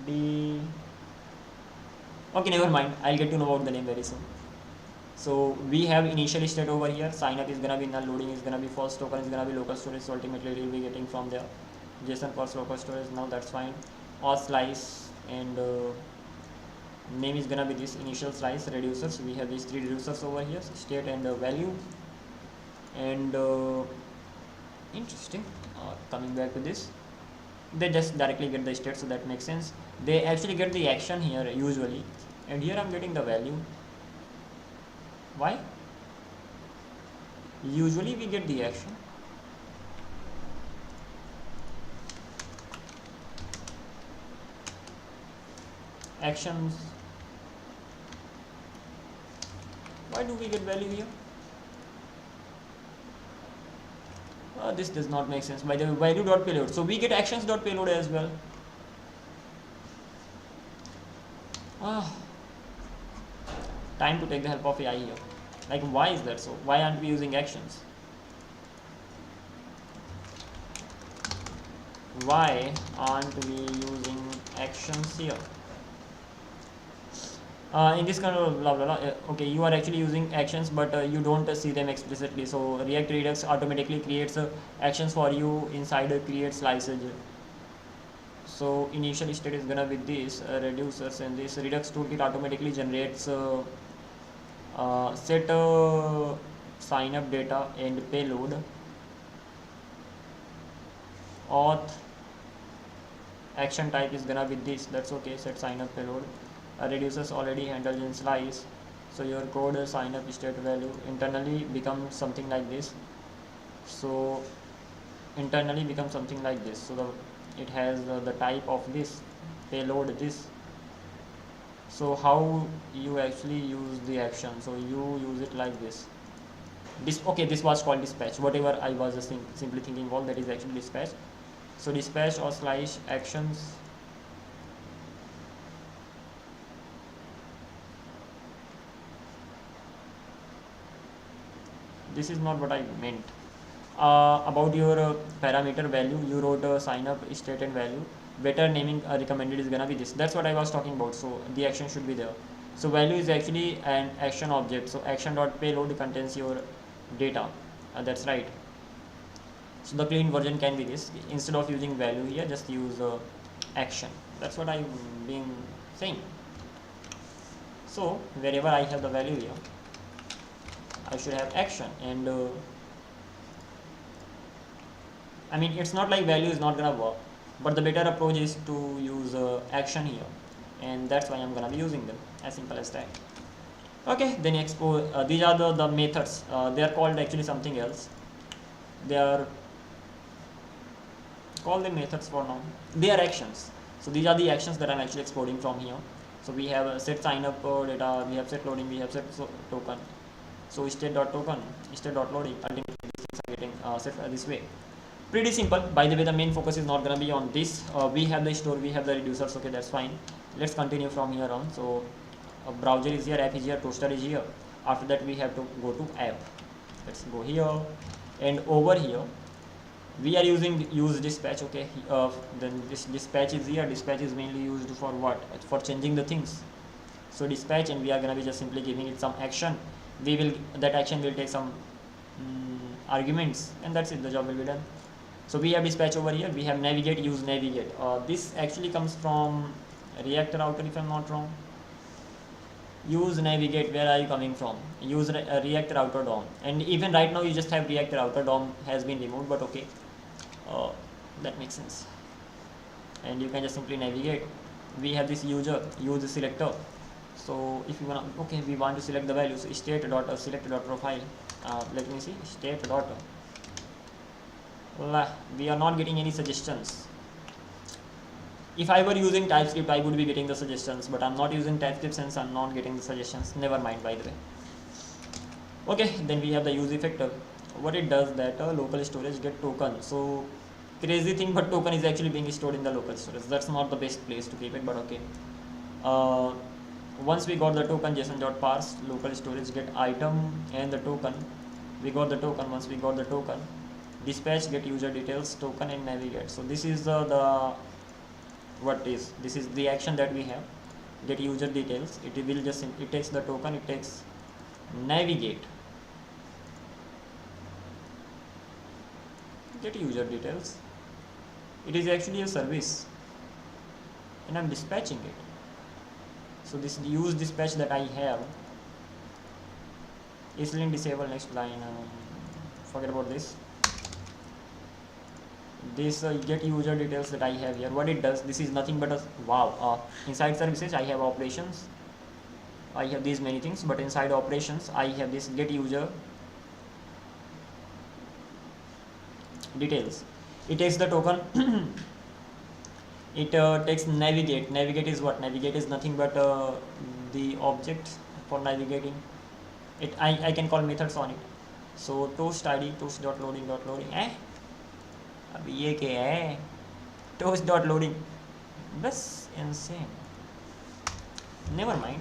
D. Okay, never mind. I'll get to know about the name very soon. So we have initial state over here. Sign up is gonna be null, loading is gonna be false, token is gonna be local storage. So ultimately it will be getting from there. JSON for local storage. Now that's fine. Auth slice, and name is gonna be this initial slice reducers. We have these three reducers over here: state and value. And interesting. Coming back to this, they just directly get the state, so that makes sense. They actually get the action here usually, and here I'm getting the value. Why? Usually we get the action. Actions. Why do we get value here? This does not make sense. By the way, value.payload. So we get actions.payload as well. Time to take the help of AI here. Like, why is that so? Why aren't we using actions? Why aren't we using actions here? In this kind of blah blah blah. Okay, you are actually using actions, but you don't see them explicitly. So React Redux automatically creates actions for you inside create slices. So initial state is gonna be this reducers, and this Redux toolkit automatically generates set sign up data and payload. Auth action type is gonna be this. That's okay. Set sign up payload. reduces already handled in slice. So your code sign up state value internally becomes something like this. So internally becomes something like this. So it has the type of this, payload this. So how you actually use the action? So you use it like this. This was called dispatch. Whatever I was just simply thinking of, that is actually dispatch. So dispatch or slash actions. This is not what I meant. About your parameter value, you wrote sign up state and value. Better naming recommended is gonna be this. That's what I was talking about. So the action should be there. So value is actually an action object. So action dot payload contains your data. That's right. So the clean version can be this. Instead of using value here, just use action. That's what I've been saying. So wherever I have the value here, I should have action. And I mean, it's not like value is not gonna work, but the better approach is to use action here, and that's why I'm gonna be using them. As simple as that. Okay, then these are the methods. They are called actually something else. They are call them methods for now. They are actions. So these are the actions that I'm actually exporting from here. So we have set sign up data, we have set loading, we have set token. So state.token, state.loading, ultimately these things are getting set this way. Pretty simple. By the way, the main focus is not going to be on this. We have the store, we have the reducers. Okay, that's fine. Let's continue from here on. So browser is here, app is here, toaster is here. After that we have to go to app. Let's go here, and over here we are using use dispatch. Okay, then this dispatch is here. Dispatch is mainly used for what? For changing the things. So dispatch, and we are going to be just simply giving it some action. That action will take some arguments, and that's it. The job will be done. So we have dispatch over here. We have navigate, use navigate. This actually comes from React router, if I'm not wrong. Use navigate, where are you coming from? Use React router DOM. And even right now you just have React router DOM has been removed, but okay, that makes sense. And you can just simply navigate. We have this use selector. So if you wanna, okay, we want to select the values. State.select.profile. Let me see, state dot. We are not getting any suggestions. If I were using TypeScript, I would be getting the suggestions, but I'm not using TypeScript, since I'm not getting the suggestions. Never mind, by the way. Okay, then we have the use effector. What it does, that local storage get token. So crazy thing, but token is actually being stored in the local storage. That's not the best place to keep it, but okay. Once we got the token, json.parse local storage get item and the token. We got the token. Once we got the token, dispatch get user details, token, and navigate. So this is this is the action that we have. Get user details. It will just, it takes the token, it takes navigate, get user details. It is actually a service, and I'm dispatching it. So this use dispatch that I have is link disable. Next line, forget about this. This get user details that I have here, what it does, this is nothing but a inside services I have operations, I have these many things, but inside operations I have this get user details. It takes the token. It takes navigate. Navigate is what? Navigate is nothing but the object for navigating it. I can call methods on it. So toast id, toast.loading. अब ये क्या है? Toast.loading. That's insane. Never mind.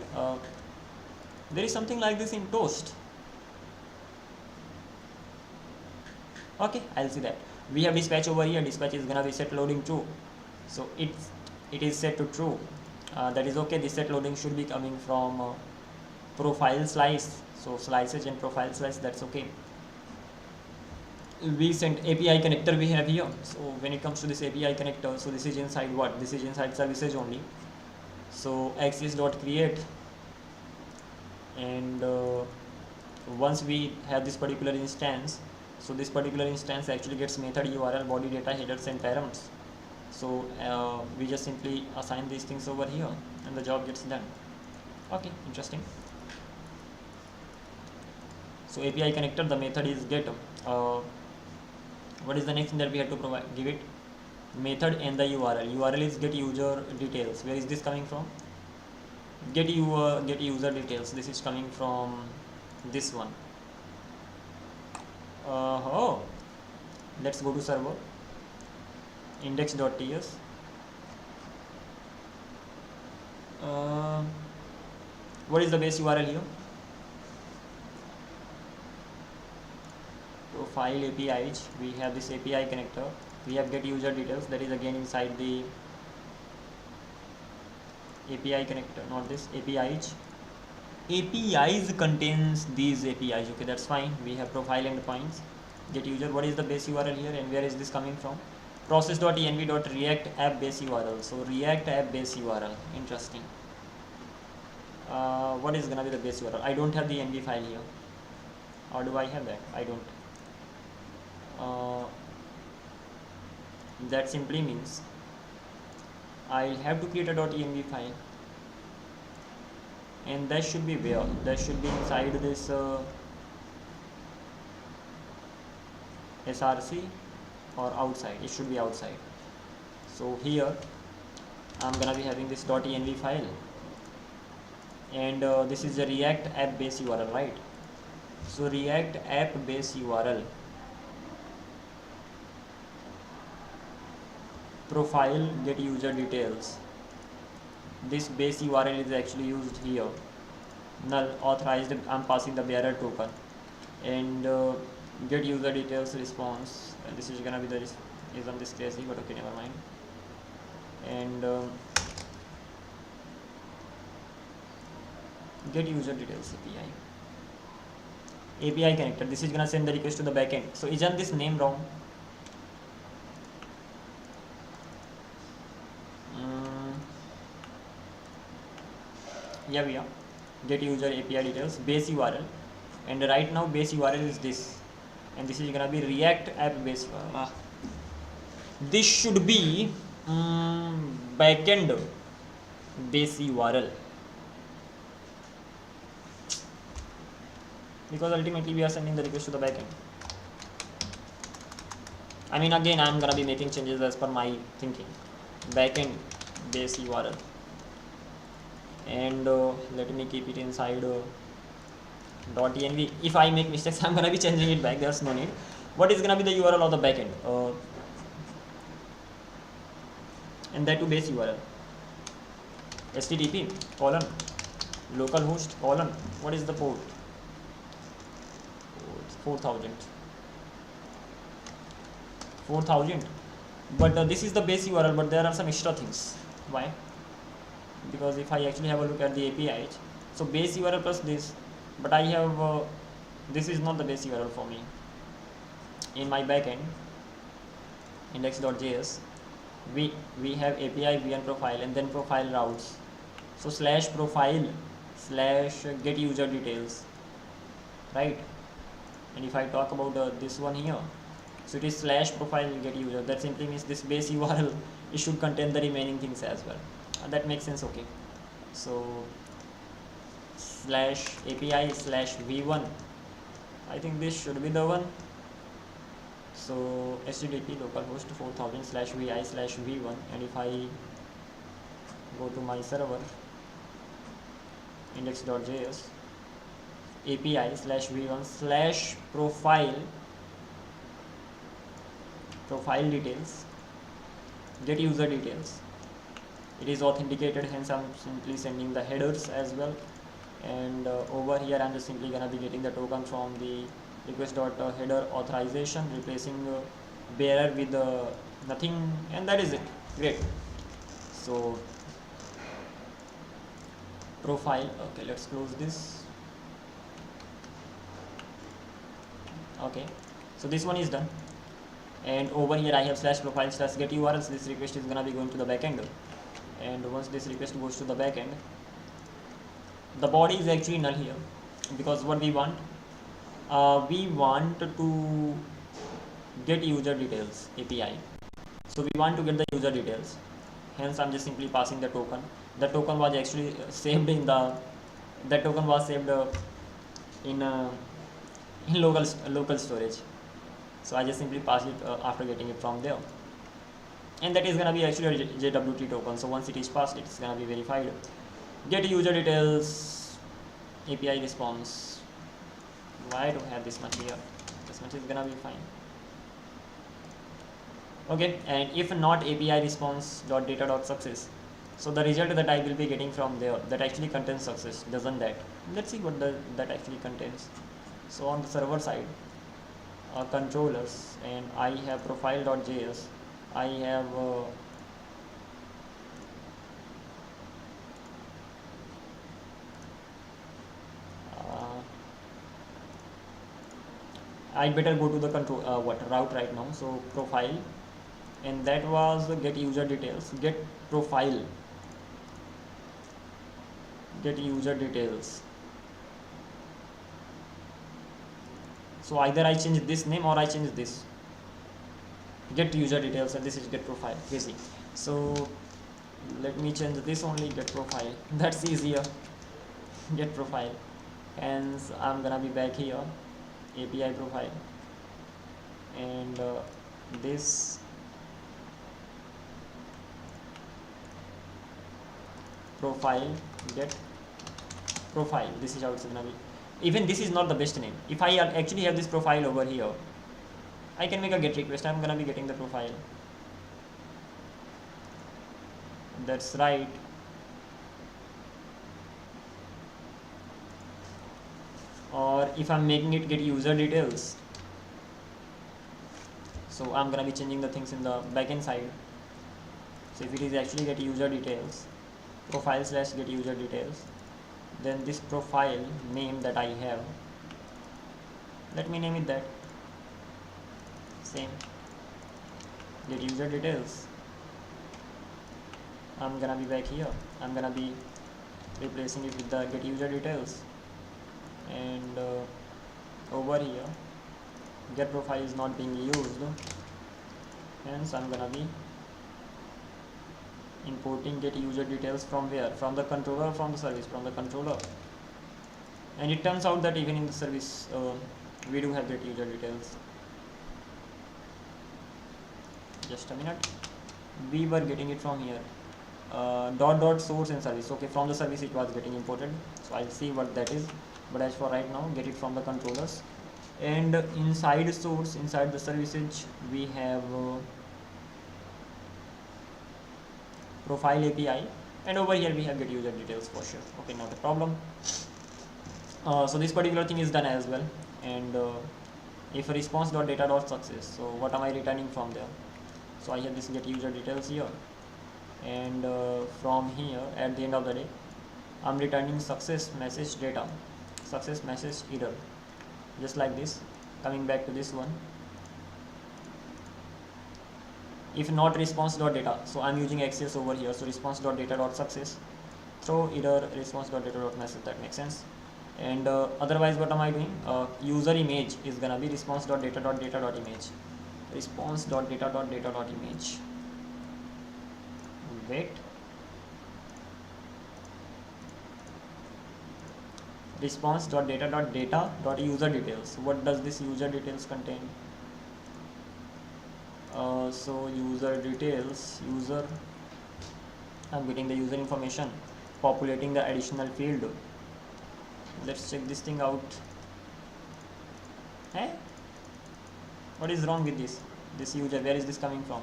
There is something like this in toast. Okay, I'll see that. We have dispatch over here. Dispatch is gonna be set loading true. So it is set to true. That is okay. This set loading should be coming from profile slice. So slices and profile slice. That's okay. We sent API connector we have here. So when it comes to this API connector, so this is inside what? This is inside services only. So access.create, and once we have this particular instance, so this particular instance actually gets method URL, body data, headers, and params. So we just simply assign these things over here, and the job gets done. Okay, interesting. So API connector, the method is get. What is the next thing that we have to provide? Give it method and the URL. URL is get user details. Where is this coming from? Get user details. This is coming from this one. Oh, let's go to server index.ts. What is the base URL here? Profile API. We have this API connector. We have get user details. That is again inside the API connector, not this APIs. APIs contains these APIs. Okay, that's fine. We have profile endpoints. Get user. What is the base URL here, and where is this coming from? Process.env.react app base URL. So React app base URL. Interesting. What is gonna be the base URL? I don't have the env file here. Or do I have that? I don't. That simply means I'll have to create a .env file, and that should be where? That should be inside this src or outside. It should be outside. So here I'm gonna be having this .env file, and this is the React app base URL, right? So React app base URL profile get user details. This base URL is actually used here. Null authorized, I'm passing the bearer token, and get user details response, and this is gonna be the is on this crazy, but okay, never mind. And get user details API connector. This is gonna send the request to the backend. So isn't this name wrong? Yeah, we are get user API details base URL, and right now base URL is this, and this is gonna be React app base URL. This should be backend base URL, because ultimately we are sending the request to the backend. I mean, again, I'm gonna be making changes as per my thinking. Backend base URL, and let me keep it inside .env. If I make mistakes, I'm gonna be changing it back. There's no need. What is gonna be the URL of the backend? And that to base URL. HTTP colon localhost colon. What is the port? 4000. 4000. But this is the base URL. But there are some extra things. Why? Because if I actually have a look at the API, so base URL plus this, but I have this is not the base URL for me. In my backend index.js, we have API vn profile and then profile routes. So slash profile slash get user details, right? And if I talk about this one here, so it is slash profile get user. That simply means this base URL it should contain the remaining things as well. That makes sense. Okay, so slash API slash v1, I think this should be the one. So HTTP localhost 4000 slash vi slash v1, and if I go to my server index.js API slash v1 slash profile details get user details. It is authenticated, hence I'm simply sending the headers as well, and over here I'm just simply gonna be getting the token from the request.header authorization, replacing bearer with nothing, and that is it. Great. So profile, okay, let's close this. Okay, so this one is done, and over here I have slash profile slash get URLs. This request is gonna be going to the backend, and once this request goes to the backend, the body is actually null here, because what we want to get user details API. So we want to get the user details, hence I'm just simply passing the token. The token was actually saved in the that token was saved in local storage. So I just simply pass it after getting it from there, and that is gonna be actually a JWT token. So once it is passed, it's gonna be verified. Get user details, API response. Why do I have this much here? This much is gonna be fine. Okay, and if not API response dot data dot success, so the result that I will be getting from there, that actually contains success, doesn't that? Let's see what that actually contains. So on the server side, controllers, and I have profile.js, I have I better go to the control route right now. So profile, and that was get user details, get profile, get user details. So either I change this name or I change this, get user details, and this is get profile, easy. So let me change this only, get profile, that's easier, get profile. Hence I'm gonna be back here, API profile, and this profile, get profile, this is how it's gonna be. Even this is not the best name. If I actually have this profile over here, I can make a get request. I'm gonna be getting the profile, that's right. Or if I'm making it get user details, so I'm gonna be changing the things in the backend side. So if it is actually get user details, profile slash get user details, then this profile name that I have, let me name it that, same, get user details. I'm gonna be back here, I'm gonna be replacing it with the get user details, and over here get profile is not being used, hence I'm gonna be importing get user details from where, from the controller, from the service, from the controller. And it turns out that even in the service we do have get user details. Just a minute, we were getting it from here, dot source and service. Okay, from the service it was getting imported, so I'll see what that is, but as for right now, get it from the controllers. And inside source, inside the services, we have profile API, and over here we have get user details for sure. Okay, not a problem. So this particular thing is done as well. And if response.data.success, so what am I returning from there? So I have this get user details here, and from here at the end of the day I'm returning success message data, success message error, just like this. Coming back to this one, if not response.data, so I'm using access over here, so response.data.success, throw error response.data.message, that makes sense. And otherwise what am I doing? User image is gonna be response.data.data.image, response.data.data.image. Wait, response.data.data.user details. What does this user details contain? So user details, user, I'm getting the user information, populating the additional field. Let's check this thing out. Hey, what is wrong with this user? Where is this coming from?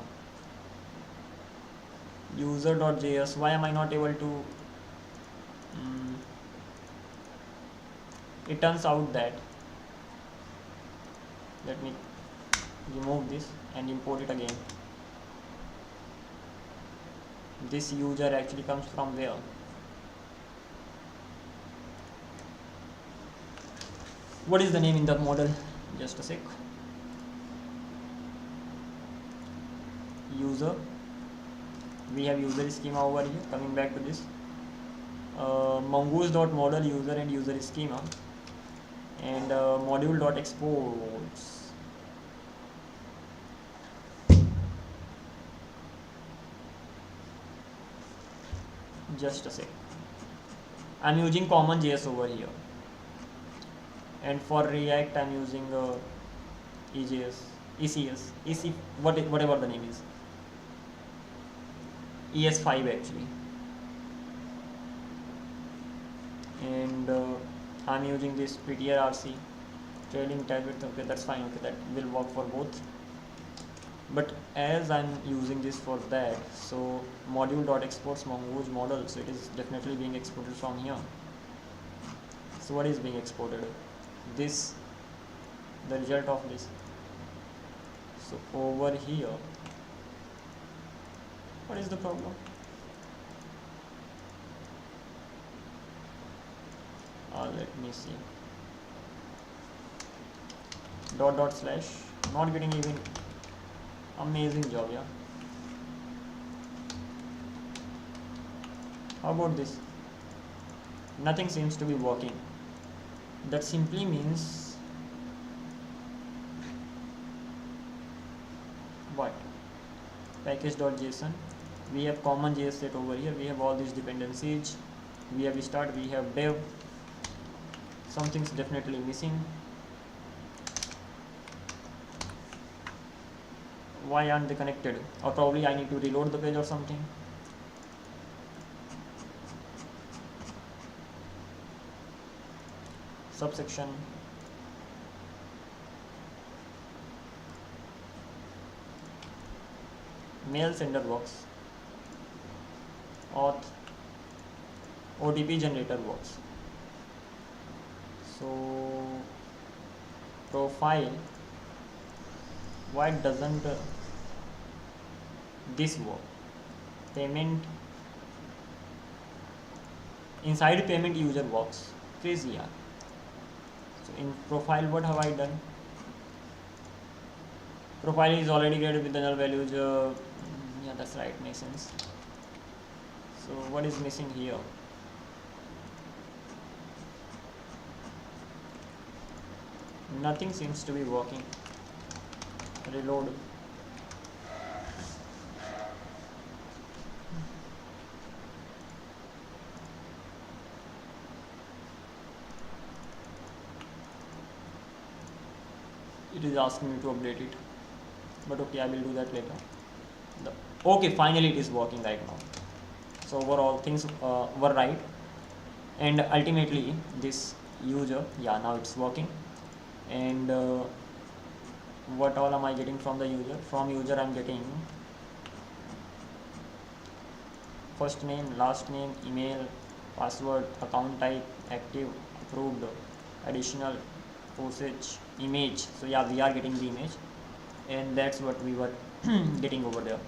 User.js, why am I not able to it turns out that, let me remove this and import it again. This user actually comes from where? What is the name in the model? Just a sec. User, we have user schema over here. Coming back to this, mongoose.model user and user schema, and module.exports. Just a sec, I'm using common JS over here, and for React I'm using EJS, ECS, whatever the name is, ES5 actually, and I'm using this prettier RC trailing tag width. Okay, that's fine. Okay, that will work for both. But as I'm using this for that, so module.exports mongoose model, so it is definitely being exported from here. So what is being exported? This, the result of this. So over here, what is the problem? Let me see. ../ not getting even. Amazing job, yeah. How about this? Nothing seems to be working. That simply means what? Package.json. We have common JS set over here. We have all these dependencies. We have start. We have dev. Something's definitely missing. Why aren't they connected? Or probably I need to reload the page or something. Subsection. Mail sender works. Auth. OTP generator works. So profile, why doesn't this work? Payment, inside payment user works. Crazy, yeah. So in profile, what have I done? Profile is already created with the null values. Yeah, that's right, makes sense. So what is missing here? Nothing seems to be working. Reload. It is asking me to update it, but okay, I will do that later. Okay, finally it is working right now. So overall things were right, and ultimately this user, yeah, now it's working. And what all am I getting from the user? From user I'm getting first name, last name, email, password, account type, active, approved, additional, postage, image. So yeah, we are getting the image, and that's what we were getting over there.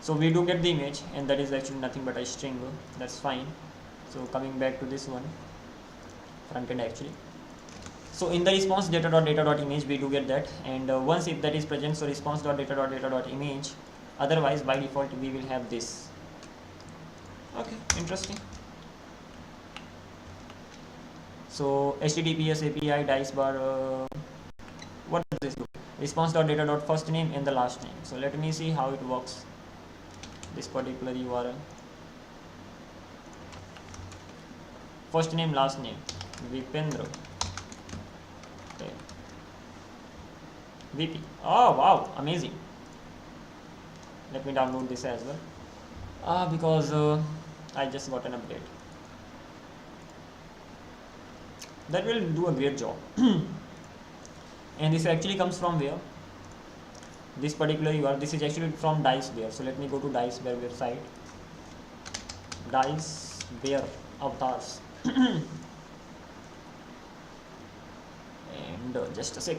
So we do get the image, and that is actually nothing but a string. That's fine. So coming back to this one, front end actually. So in the response data.data.image we do get that, and once if that is present, so response.data.data.image. Otherwise by default we will have this. Okay, interesting. So HTTPS API dice bar. What does this do? Response.data.first name and the last name. So let me see how it works. This particular URL. First name, last name, Vipendra. Okay. VP. Oh wow, amazing. Let me download this as well. Because I just got an update. That will do a great job. And this actually comes from where? This particular URL. This is actually from Dicebear. So let me go to Dicebear website. Dicebear avatars. And just a sec.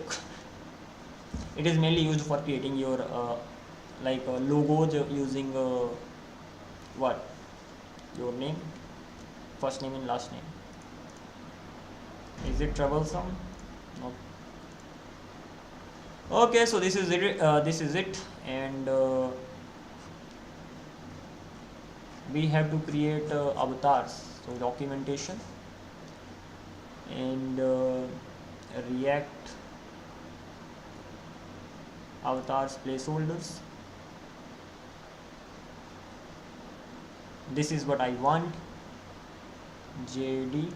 It is mainly used for creating your logos using what? Your name, first name and last name. Is it troublesome? No. Okay, so this is it. And we have to create avatars. So documentation and React avatars placeholders. This is what I want. JD.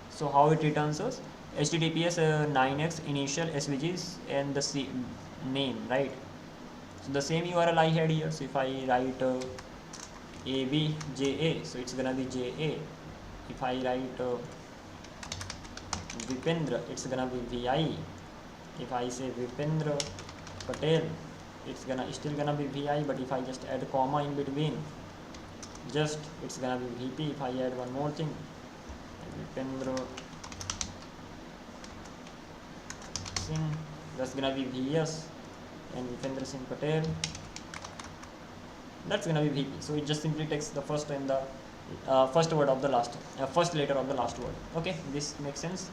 So how it returns us? HTTPS 9x initial SVGs and the name, right? So the same URL I had here. So if I write ABJA, so it's gonna be JA. If I write Vipendra, it's gonna be VI. If I say Vipendra Patel, it's still gonna be VI, but if I just add a comma in between, it's gonna be VP. If I add one more thing, Vipendra Singh, that's gonna be VS, and Vipendra Singh Patel, that's gonna be VP. So it just simply takes the first and the first word of the last, first letter of the last word. Okay, this makes sense.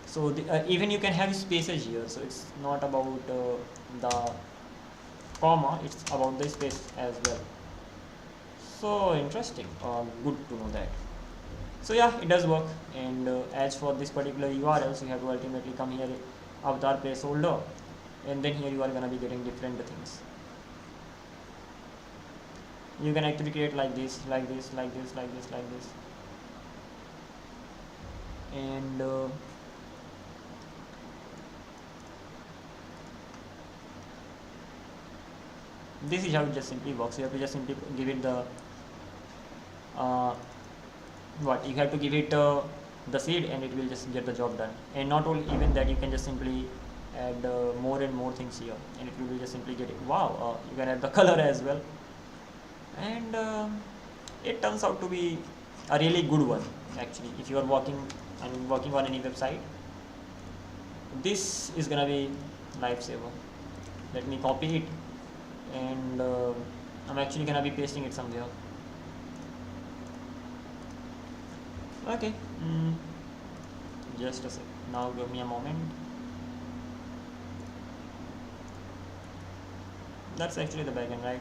So even you can have spaces here. So it's not about the comma; it's about the space as well. So interesting. Good to know that. So yeah, it does work. And as for this particular URLs, you have to ultimately come here, avatar placeholder, and then here you are gonna be getting different things. You can actually create like this, like this, like this, like this, like this, and this is how it just simply works. You have to just simply give it the you have to give it the seed, and it will just get the job done. And not only even that, you can just simply add more and more things here, and it will just simply get it. Wow, you can add the color as well, and it turns out to be a really good one actually. If you are working on any website, this is gonna be lifesaver. Let me copy it, and I'm actually gonna be pasting it somewhere. Okay, just a sec. Now give me a moment. That's actually the backend, right?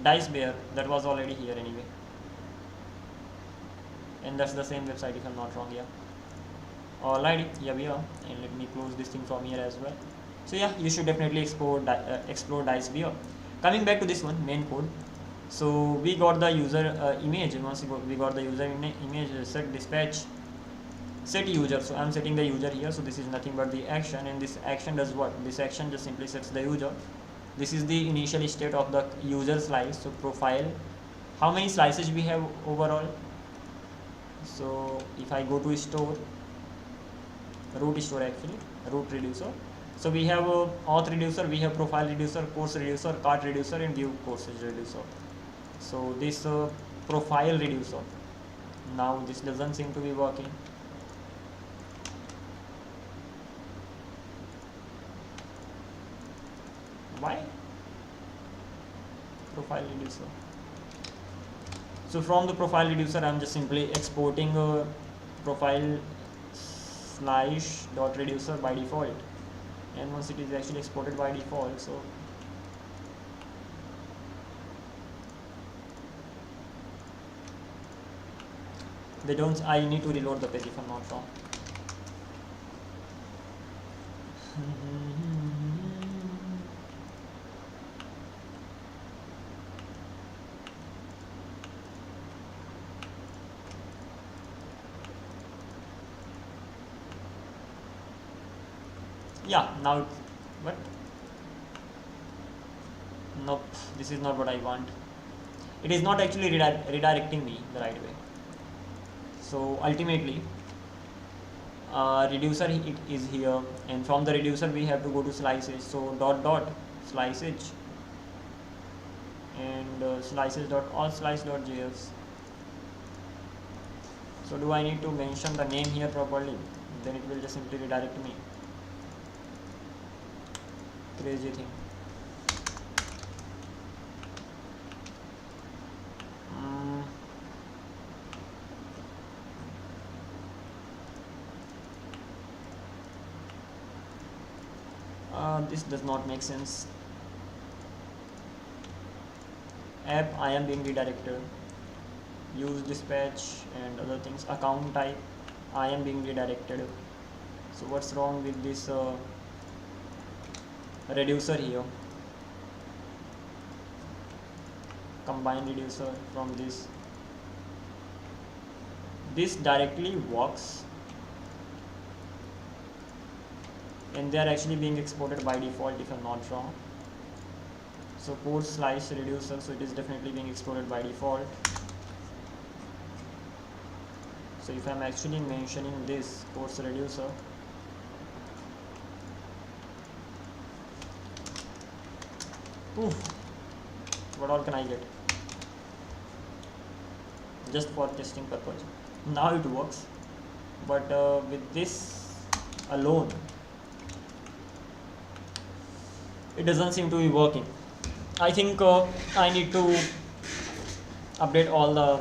Dice Bear, that was already here anyway, and that's the same website if I'm not wrong. Yeah. Alrighty, here we are, and let me close this thing from here as well. So yeah, you should definitely explore Dice Bear. Coming back to this one, main code. So we got the user image. Once we got the user image, set dispatch, set user. So I'm setting the user here. So this is nothing but the action, and this action does what? This action just simply sets the user. This is the initial state of the user slice. So profile, how many slices we have overall. So if I go to store, root store actually, root reducer. So we have auth reducer, we have profile reducer, course reducer, cart reducer, and view courses reducer. So this profile reducer, now this doesn't seem to be working. Why? Profile reducer. So from the profile reducer, I'm just simply exporting profile slash dot reducer by default, and once it is actually exported by default, so they don't. I need to reload the page if I'm not wrong. Yeah, now what? Nope, this is not what I want. It is not actually redirecting me the right way. So ultimately, reducer it is here, and from the reducer we have to go to slices. So dot slices, and slices dot all slice dot js. So do I need to mention the name here properly? Then it will just simply redirect me. Crazy thing. This does not make sense. App, I am being redirected. Use dispatch and other things. Account type, I am being redirected. So what's wrong with this reducer here? Combine reducer from this. this directly works, and they are actually being exported by default if I'm not wrong. So port slice reducer, so it is definitely being exported by default. So if I'm actually mentioning this port reducer, what all can I get? Just for testing purpose. Now it works, but with this alone, it doesn't seem to be working. I think I need to update all the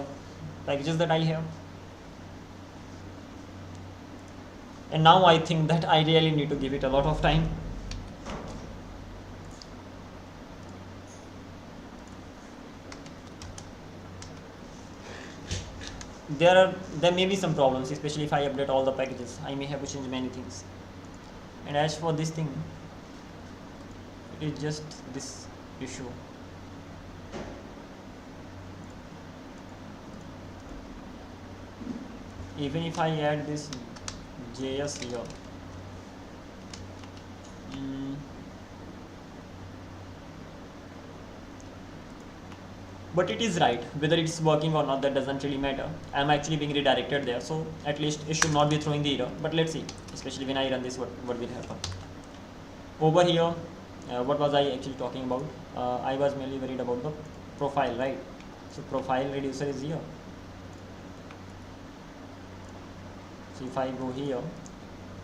packages that I have, and now I think that I really need to give it a lot of time. There may be some problems, especially if I update all the packages. I may have to change many things. And as for this thing, it is just this issue. Even if I add this JS here, but it is right. Whether it's working or not, that doesn't really matter. I'm actually being redirected there, so at least it should not be throwing the error. But let's see, especially when I run this, what will happen. Over here, what was I actually talking about? I was mainly worried about the profile, right? So profile reducer is here. So if I go here,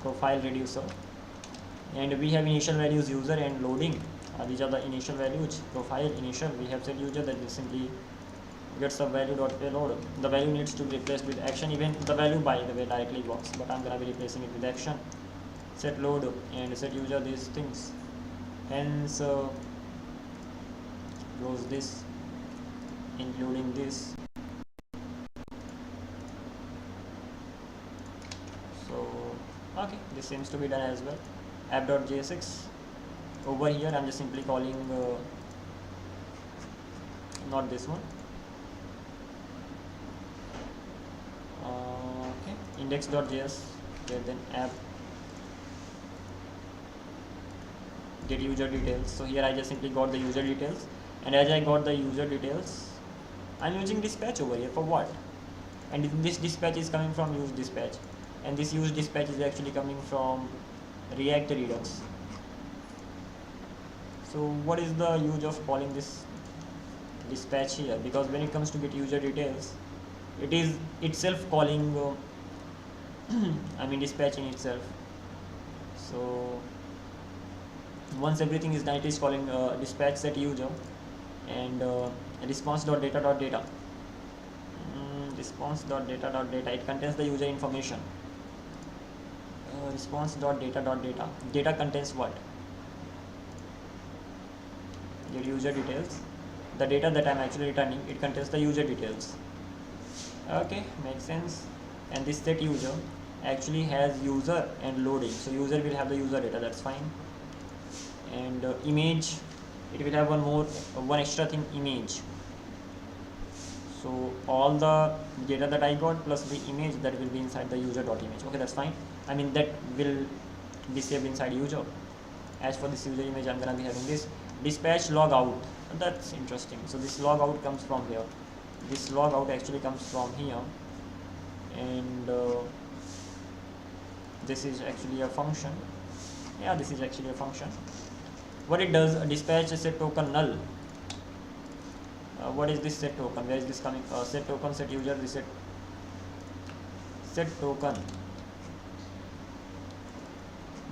profile reducer, and we have initial values user and loading. These are the initial values. Profile initial, we have set user, that will simply get sub value dot payload. The value needs to be replaced with action. Even the value, by the way, directly works, but I'm gonna be replacing it with action. Set load and set user, these things. Hence goes this, including this. So okay, this seems to be done as well. App.jsx. Over here I'm just simply calling not this one, okay, index.js, okay, then app get user details. So here I just simply got the user details, and as I got the user details, I'm using dispatch over here for what? And this dispatch is coming from use dispatch, and this use dispatch is actually coming from React Redux. So what is the use of calling this dispatch here? Because when it comes to get user details, it is itself calling dispatch in itself. So once everything is done, it is calling dispatch set user, and response.data.data. Response.data.data, it contains the user information. Response.data.data, data contains what? Your user details. The data that I'm actually returning, it contains the user details. Okay, makes sense. And this set user actually has user and loading, so user will have the user data, that's fine. And image, it will have one extra thing, image. So all the data that I got plus the image, that will be inside the user.image. Okay, that's fine. That will be saved inside user. As for this user image, I'm gonna be having this dispatch log out. That's interesting. So this log out comes from here. This log out actually comes from here, and this is actually a function. Yeah, this is actually a function. What it does, dispatch set token null. What is this set token? Where is this coming? Set token, set user, reset set token.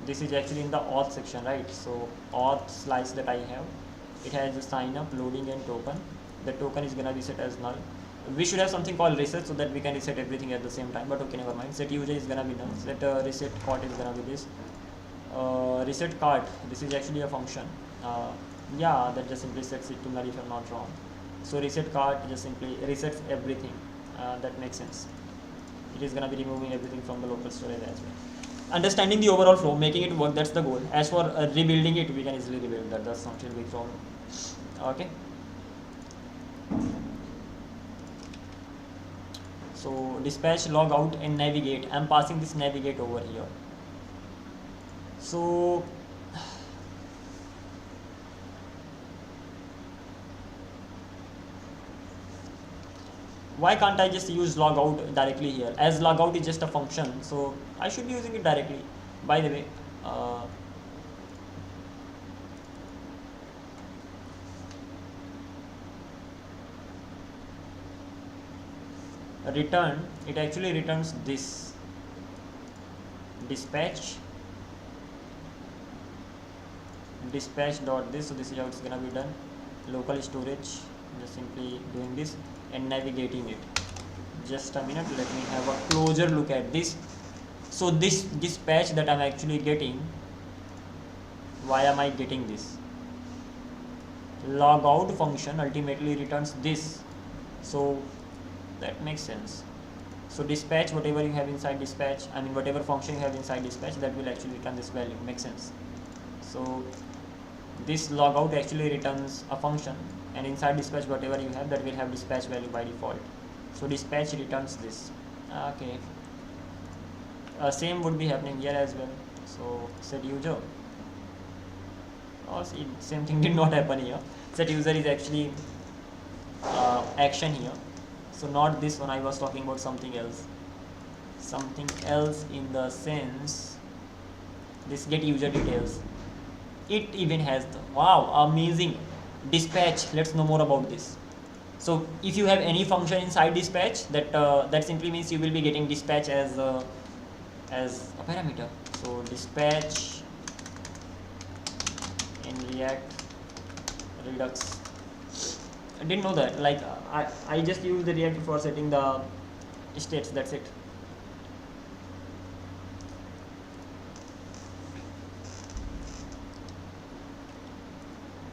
This is actually in the auth section, right? So auth slice that I have, it has a sign up, loading, and token. The token is gonna be set as null. We should have something called reset so that we can reset everything at the same time, but okay, never mind. Set user is gonna be null. Set reset cart is gonna be this. Reset cart, this is actually a function. Yeah, that just simply sets it to null if I'm not wrong. So reset cart just simply resets everything. That makes sense. It is gonna be removing everything from the local storage as well. Understanding the overall flow, making it work, that's the goal. As for rebuilding it, we can easily rebuild that. That's not really a big problem. Okay. So dispatch log out and navigate. I'm passing this navigate over here. So why can't I just use logout directly here, as logout is just a function, so I should be using it directly. By the way, return, it actually returns this dispatch dot this. So this is how it's gonna be done. Local storage, just simply doing this and navigating it. Just a minute, let me have a closer look at this. So this dispatch that I'm actually getting, why am I getting this? Logout function ultimately returns this, so that makes sense. So dispatch, whatever you have inside dispatch, I mean whatever function you have inside dispatch, that will actually return this value. Makes sense. So this logout actually returns a function, and inside dispatch whatever you have, that will have dispatch value by default. So dispatch returns this. Okay, same would be happening here as well. So set user, oh, see, same thing did not happen here. Set user is actually action here, so not this one. I was talking about something else in the sense this get user details. It even has the, wow, amazing, dispatch. Let's know more about this. So if you have any function inside dispatch, that simply means you will be getting dispatch as a parameter. So dispatch in React Redux. I didn't know that. Like I just use the React for setting the states. That's it.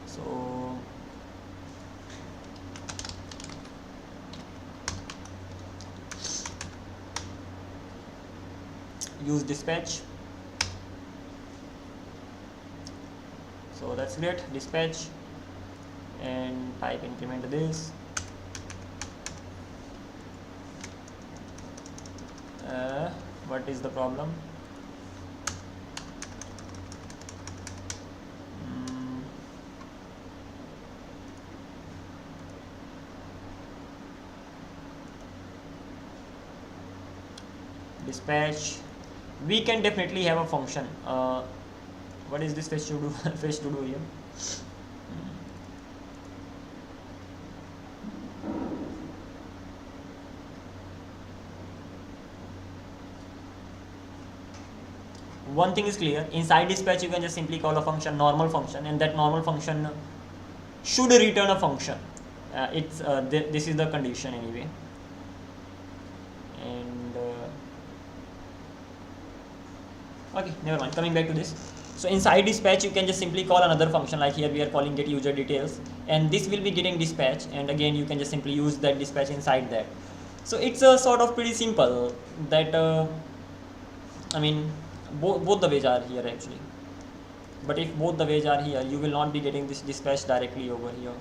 So use dispatch. So that's great. Dispatch and type increment this. What is the problem? Dispatch, we can definitely have a function. What is this fetch to do? Fetch to do here. One thing is clear, inside dispatch you can just simply call a function, normal function, and that normal function should return a function. This is the condition anyway. And okay, never mind, coming back to this. So inside dispatch you can just simply call another function, like here we are calling get user details, and this will be getting dispatch, and again you can just simply use that dispatch inside that. So it's a sort of pretty simple that I mean both the ways are here actually, but if both the ways are here, you will not be getting this dispatch directly over here.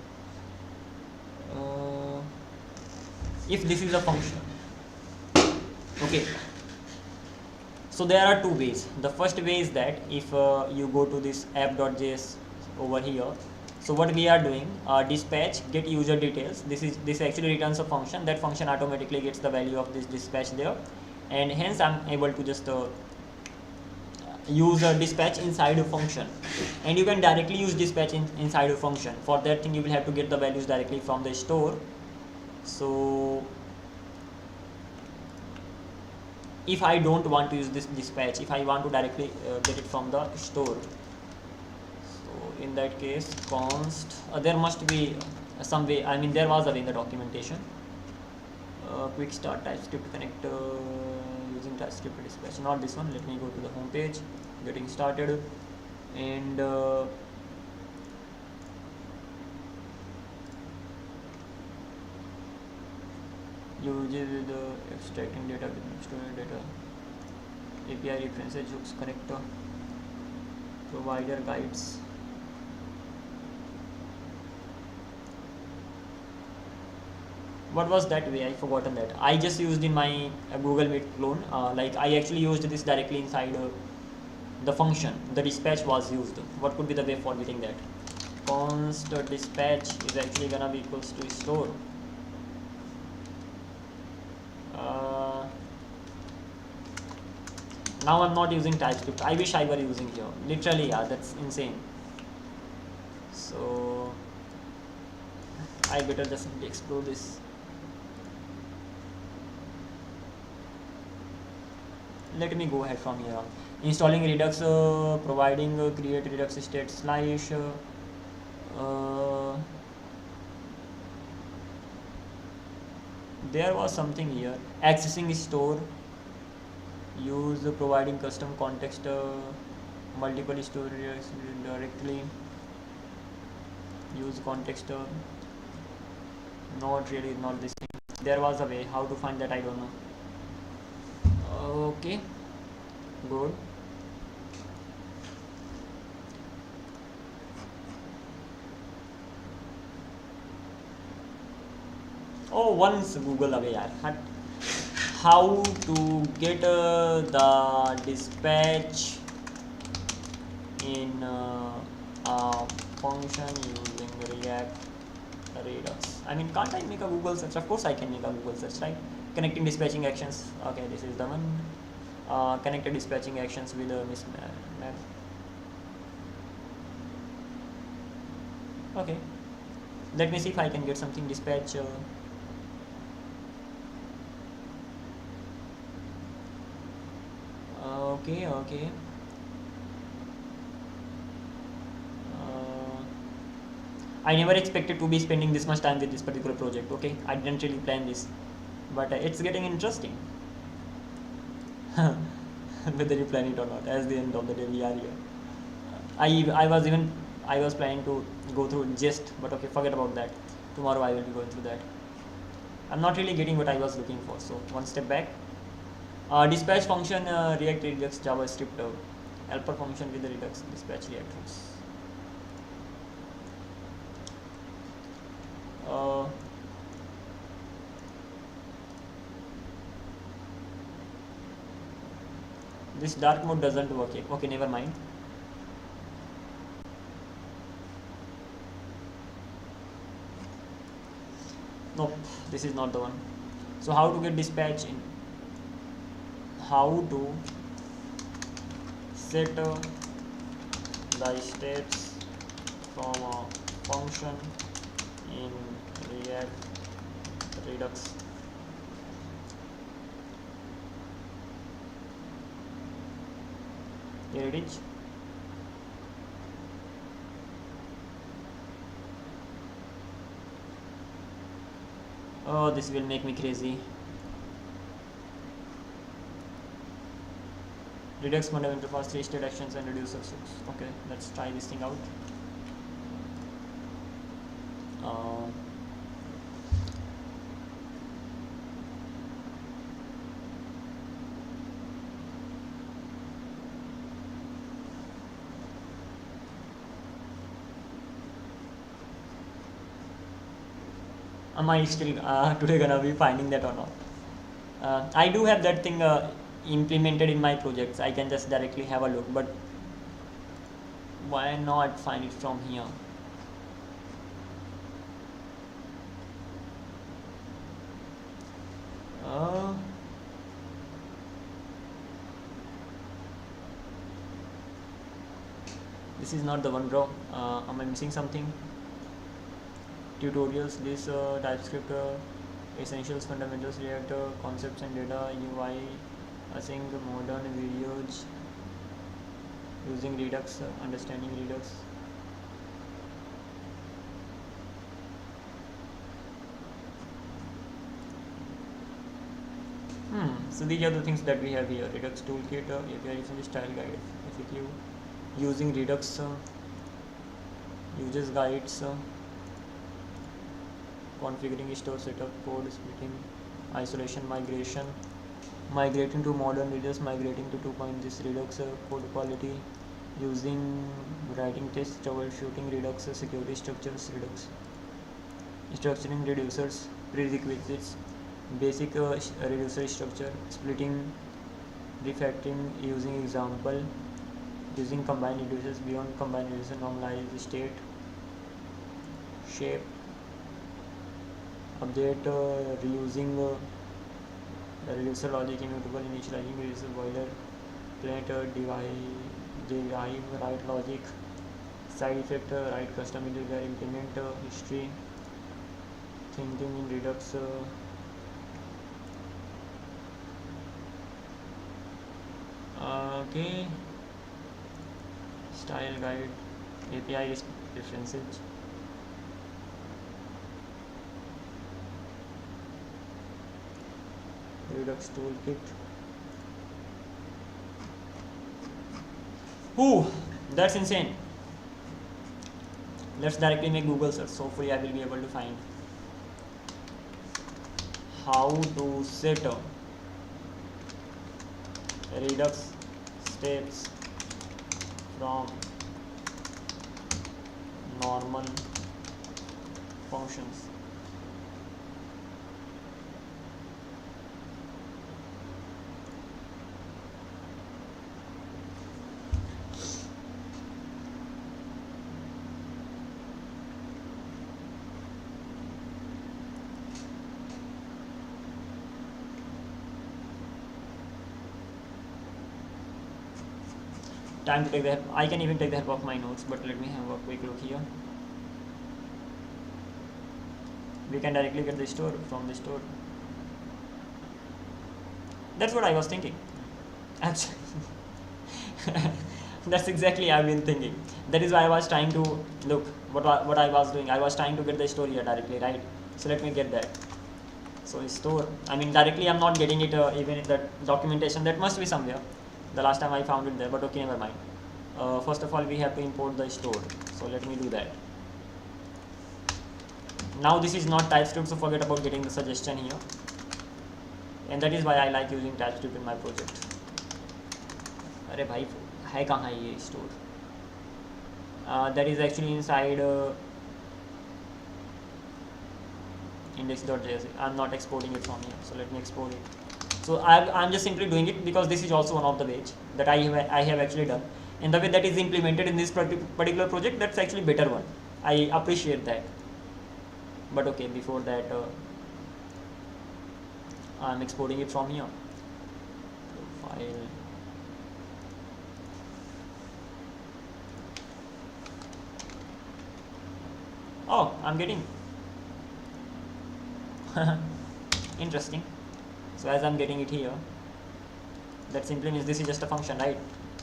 If this is a function, okay. So there are two ways. The first way is that if you go to this app.js over here, so what we are doing, dispatch get user details. This actually returns a function. That function automatically gets the value of this dispatch there, and hence I'm able to just use a dispatch inside a function. And you can directly use dispatch inside a function. For that thing you will have to get the values directly from the store. So if I don't want to use this dispatch, if I want to directly get it from the store, so in that case const, there must be some way, I mean there was a way in the documentation. Quick start TypeScript connector using TypeScript dispatch, not this one. Let me go to the home page, getting started, and uses the extracting data with stored data, API references, hooks connector, provider guides. What was that way? I forgotten that. I just used in my Google Meet clone. Like I actually used this directly inside the function. The dispatch was used. What could be the way for getting that? Const dispatch is actually gonna be equals to store. Now I'm not using TypeScript. I wish I were using here. Literally, yeah, that's insane. So I better just explore this. Let me go ahead from here on. Installing Redux, providing create Redux state slash. There was something here. Accessing store. Use providing custom context. Multiple storage directly. Use context. Not really, not this thing. There was a way. How to find that? I don't know. Okay, good. Oh, once Google away, yaar. How to get the dispatch in a function using React Redux. I mean, can't I make a Google search? Of course I can make a Google search, right? Connecting dispatching actions. Okay, this is the one. Connected dispatching actions with a mismatch. Okay, let me see if I can get something dispatch. Okay. I never expected to be spending this much time with this particular project. Okay, I didn't really plan this, but it's getting interesting. Whether you plan it or not, as the end of the day we are here. I was planning to go through gist, but okay, forget about that. Tomorrow I will be going through that. I'm not really getting what I was looking for, so one step back. Dispatch function, React Redux JavaScript helper function with the Redux dispatch reactors. This dark mode doesn't work. Okay, never mind. Nope, this is not the one. So how to get dispatch in? How to set the states from a function in React Redux. Here it is. Oh, this will make me crazy. Redux fundamental for 3 state actions and reduce subsets. Okay, let's try this thing out. Am I still today gonna be finding that or not? I do have that thing implemented in my projects. I can just directly have a look, but why not find it from here? This is not the one, bro. Am I missing something? Tutorials, this TypeScript essentials, fundamentals, React concepts and data, UI, async, modern videos, using Redux, understanding Redux. So these are the things that we have here. Redux toolkit, API style guide, FAQ, using Redux, users guides, configuring store setup, code splitting, isolation, migration, migrating to modern Redux, migrating to 2.0 Redux, code quality, using writing tests, troubleshooting Redux, security structures Redux, structuring reducers, prerequisites: basic reducer structure, splitting, refactoring using example, using combined reducers, beyond combined reducer, normalize state, shape, update, reusing the reducer logic, immutable, initializing reducer boiler plate, derive write logic, side effect, write custom integer, implement history, thinking in Redux. Okay, style guide, API references, Redux toolkit. Ooh, that's insane. Let's directly make Google search. So hopefully I will be able to find how to set Redux steps from normal functions. Time to take the help. I can even take the help of my notes, but let me have a quick look here. We can directly get the store from the store. That's what I was thinking. Actually, that's exactly I've been thinking. That is why I was trying to look what I was doing. I was trying to get the store here directly, right? So let me get that. So store. I mean directly, I'm not getting it even in the documentation. That must be somewhere. The last time I found it there, but okay, never mind. First of all, we have to import the store. So let me do that. Now this is not TypeScript, so forget about getting the suggestion here. And that is why I like using TypeScript in my project. अरे भाई है कहाँ ये store? That is actually inside index.js. I'm not exporting it from here, so let me export it. So I'm just simply doing it because this is also one of the ways that I have actually done, and the way that is implemented in this particular project, that's actually better one. I appreciate that. But okay, before that, I'm exporting it from here. File. Oh, I'm getting interesting. So as I'm getting it here, that simply means this is just a function, right?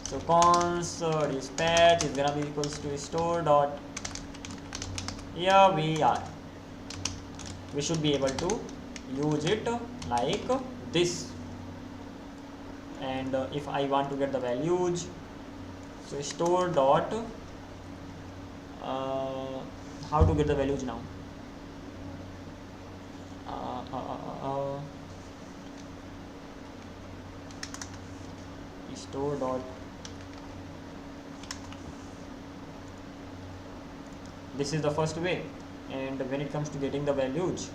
So const dispatch is gonna be equals to store dot. Here we are. We should be able to use it like this. And if I want to get the values, so store dot. How to get the values now? Store dot. This is the first way, and when it comes to getting the values,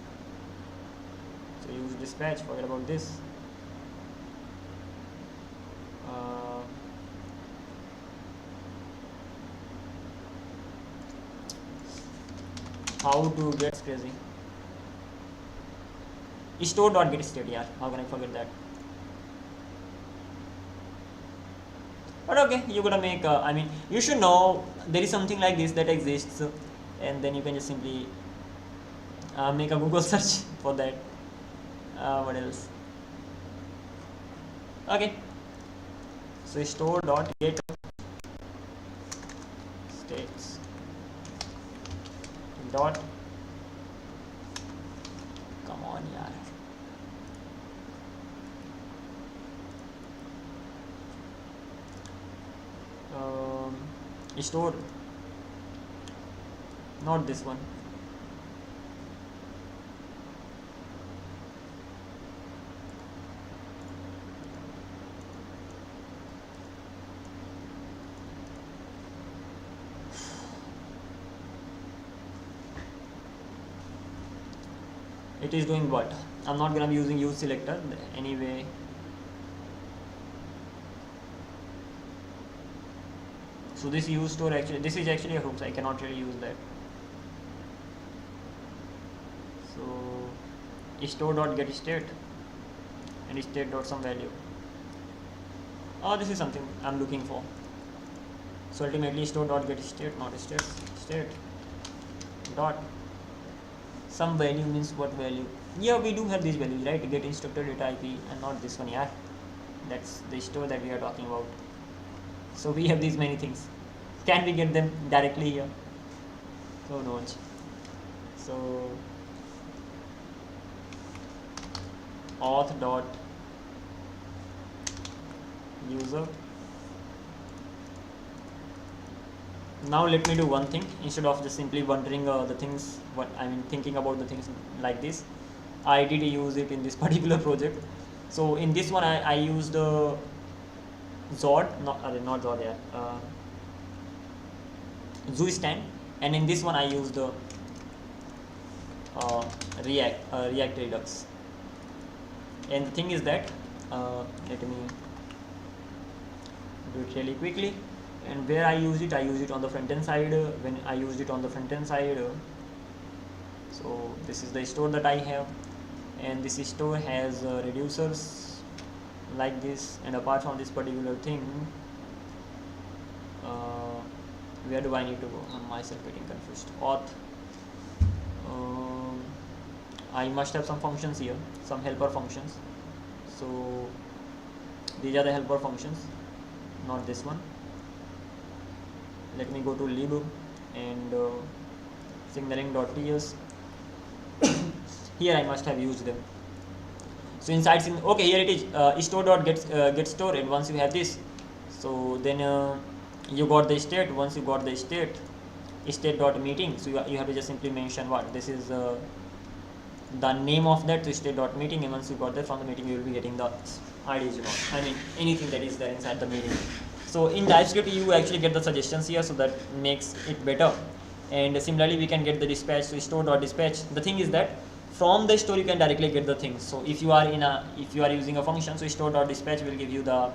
so use dispatch. Forget about this. How to get crazy? Store dot get state. Yeah, how can I forget that? But okay, you gotta make. I mean, you should know there is something like this that exists, and then you can just simply make a Google search for that. What else? Okay. So store dot get states dot. Come on, yaar. Store, not this one. it is doing what? I'm not gonna be using use selector anyway. So this use store actually, this is actually a hook, so I cannot really use that. So store dot get state and state dot some value. Oh, this is something I'm looking for. So ultimately store dot get state, not state dot some value means what value? Yeah, we do have these values, right? Get instructor data IP and not this one. Yeah, that's the store that we are talking about. So we have these many things. Can we get them directly here? So no. So auth dot user. Now let me do one thing. Instead of just simply wondering the things, what I mean, thinking about the things like this, I did use it in this particular project. So in this one I used Zod, not Zod, yeah, ZooStand, and in this one I used React Redux. And the thing is that let me do it really quickly. And where I use it on the front end side. When I used it on the front end side, so this is the store that I have, and this store has reducers like this. And apart from this particular thing, where do I need to go? I'm myself getting confused. Auth, I must have some functions here, some helper functions. So these are the helper functions, not this one. Let me go to lib and signaling.ts. Here I must have used them. So inside, okay, here it is, store.get store, and once you have this, so then you got the state. Once you got the state.meeting, so you have to just simply mention what this is, the name of that, so state.meeting, and once you got that from the meeting, you will be getting the IDs, I mean anything that is there inside the meeting. So in TypeScript you actually get the suggestions here, so that makes it better. And similarly we can get the dispatch, so store.dispatch. The thing is that from the store you can directly get the things. So if you are using a function, so store.dispatch will give you the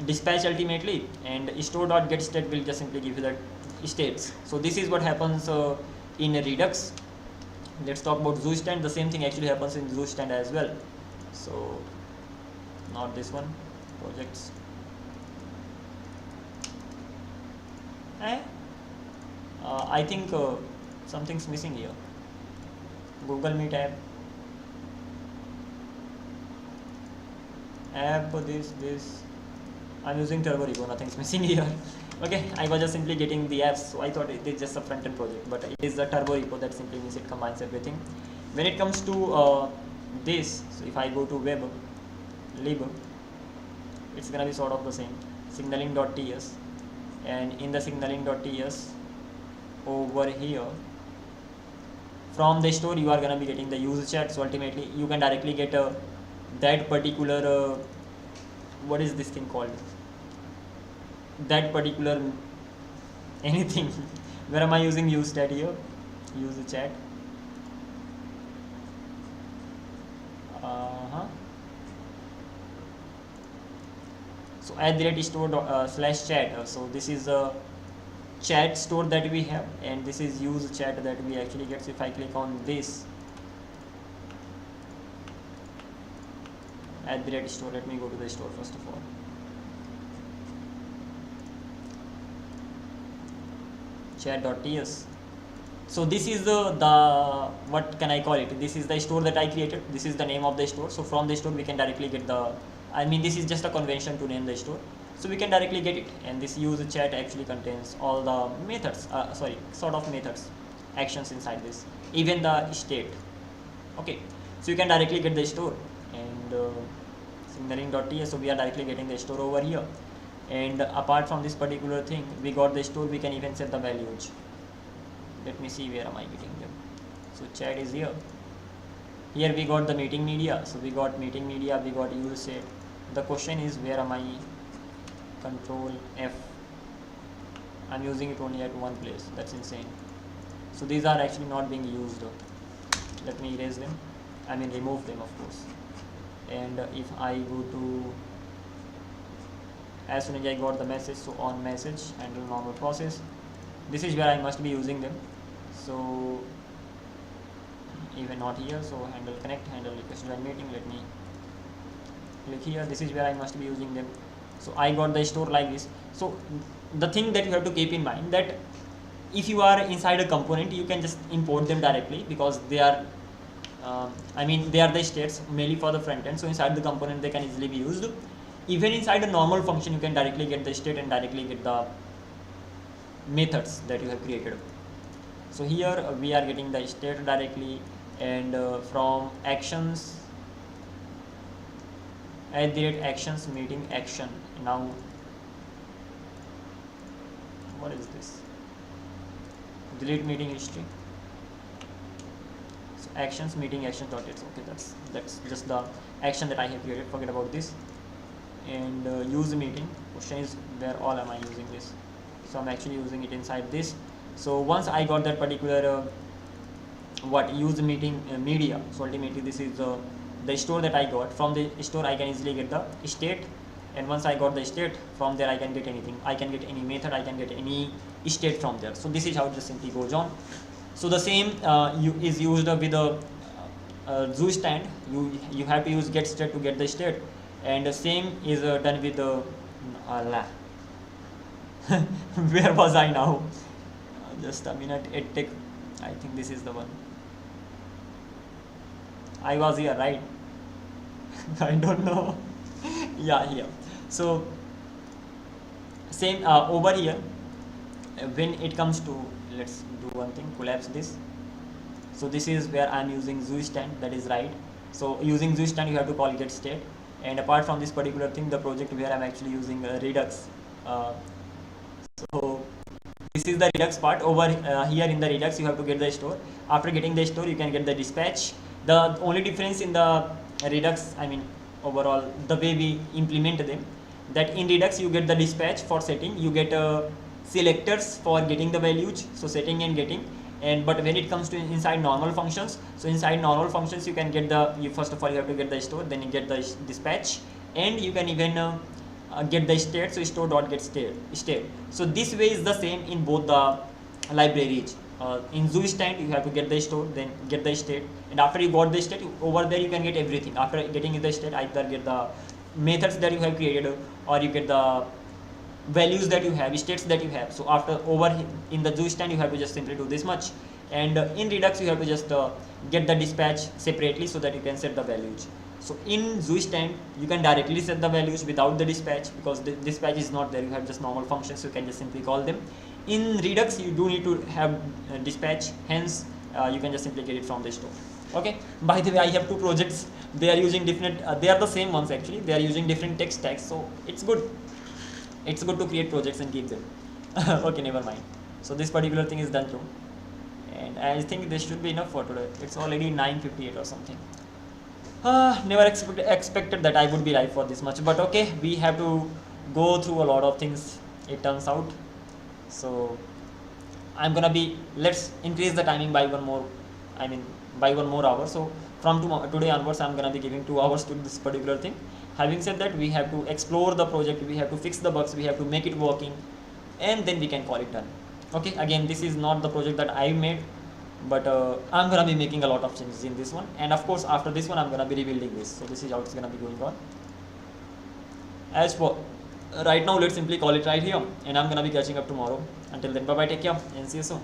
dispatch ultimately, and store.getState will just simply give you the states. So this is what happens in Redux. Let's talk about ZooStand. The same thing actually happens in ZooStand as well. So not this one, projects. I think something's missing here. Google Meet app, this. I'm using Turbo Repo, nothing's missing here. Okay, I was just simply getting the apps, so I thought it is just a front-end project, but it is the Turbo Repo. That simply means it combines everything. When it comes to this, so if I go to web lib, it's gonna be sort of the same, signaling.ts, and in the signaling.ts over here, from the store you are gonna be getting the user chat. So ultimately you can directly get that particular what is this thing called, that particular anything. Where am I using use chat here? User chat. So @store/chat. So this is a chat store that we have, and this is use chat that we actually get. So if I click on this @store, let me go to the store first of all. Chat.ts. So this is the what can I call it? This is the store that I created. This is the name of the store. So from the store we can directly get the, I mean this is just a convention to name the store. So we can directly get it, and this user chat actually contains all the methods, sort of methods, actions inside this, even the state. Okay, so you can directly get the store, and signaling.ts, so we are directly getting the store over here. And apart from this particular thing, we got the store, we can even set the values. Let me see, where am I getting them? So chat is here. Here we got the meeting media, so we got meeting media, we got user set. The question is, where am I? Control F. I'm using it only at one place. That's insane. So these are actually not being used. let me erase them, I mean remove them of course. And if I go to, as soon as I got the message, so on message, handle normal process, this is where I must be using them. So even not here, so handle connect, handle request join meeting, let me click here, this is where I must be using them. So I got the store like this. So the thing that you have to keep in mind, that if you are inside a component, you can just import them directly, because they are I mean they are the states mainly for the front end, so inside the component they can easily be used. Even inside a normal function you can directly get the state and directly get the methods that you have created. So here we are getting the state directly, and from actions, at the rate actions meeting action. Now what is this? Delete meeting history. So actions meeting action dot it. Okay, that's just the action that I have created. Forget about this. And use meeting. Question is, where all am I using this? So I'm actually using it inside this. So once I got that particular use meeting media, so ultimately this is the store that I got. From the store I can easily get the state, and once I got the state, from there I can get anything. I can get any method, I can get any state from there. So this is how it just simply goes on. So the same is used with a zoo stand. You have to use get state to get the state, and the same is done with the where was I now? Just a minute, it take, I think this is the one. I was here, right? I don't know. Yeah, here. So same over here, when it comes to, let's do one thing, collapse this. So this is where I'm using zoo stand, that is right. So using zoo stand you have to call get state, and apart from this particular thing, the project where I'm actually using Redux. So this is the Redux part. Over here in the Redux you have to get the store. After getting the store you can get the dispatch. The only difference in the Redux, I mean overall the way we implement them, that in Redux you get the dispatch for setting, you get selectors for getting the values, so setting and getting. And but when it comes to inside normal functions, so inside normal functions you can get the, first of all you have to get the store, then you get the dispatch, and you can even get the state, so store dot get state. So this way is the same in both the libraries. In zoo stand you have to get the store, then get the state, and after you got the state, over there you can get everything. After getting the state, either get the methods that you have created, or you get the values that you have, states that you have. So after over in the zoo stand you have to just simply do this much, and in Redux you have to just get the dispatch separately so that you can set the values. So in zoo stand you can directly set the values without the dispatch, because the dispatch is not there, you have just normal functions, so you can just simply call them. In Redux you do need to have dispatch, hence you can just simply get it from the store. Okay, by the way, I have two projects, they are using different they are the same ones actually, they are using different tech stacks, so it's good to create projects and keep them. Okay, never mind. So this particular thing is done through, and I think this should be enough for today. It's already 9:58 or something. Never expected that I would be live for this much, but okay, we have to go through a lot of things, it turns out. So I'm gonna be, let's increase the timing by one more hour. So from today onwards I'm gonna be giving 2 hours to this particular thing. Having said that, we have to explore the project, we have to fix the bugs, we have to make it working, and then we can call it done. Okay, again, this is not the project that I made, but I'm gonna be making a lot of changes in this one, and of course after this one I'm gonna be rebuilding this. So this is how it's gonna be going on. As for right now, let's simply call it right here, and I'm gonna be catching up tomorrow. Until then, bye bye, take care, and see you soon.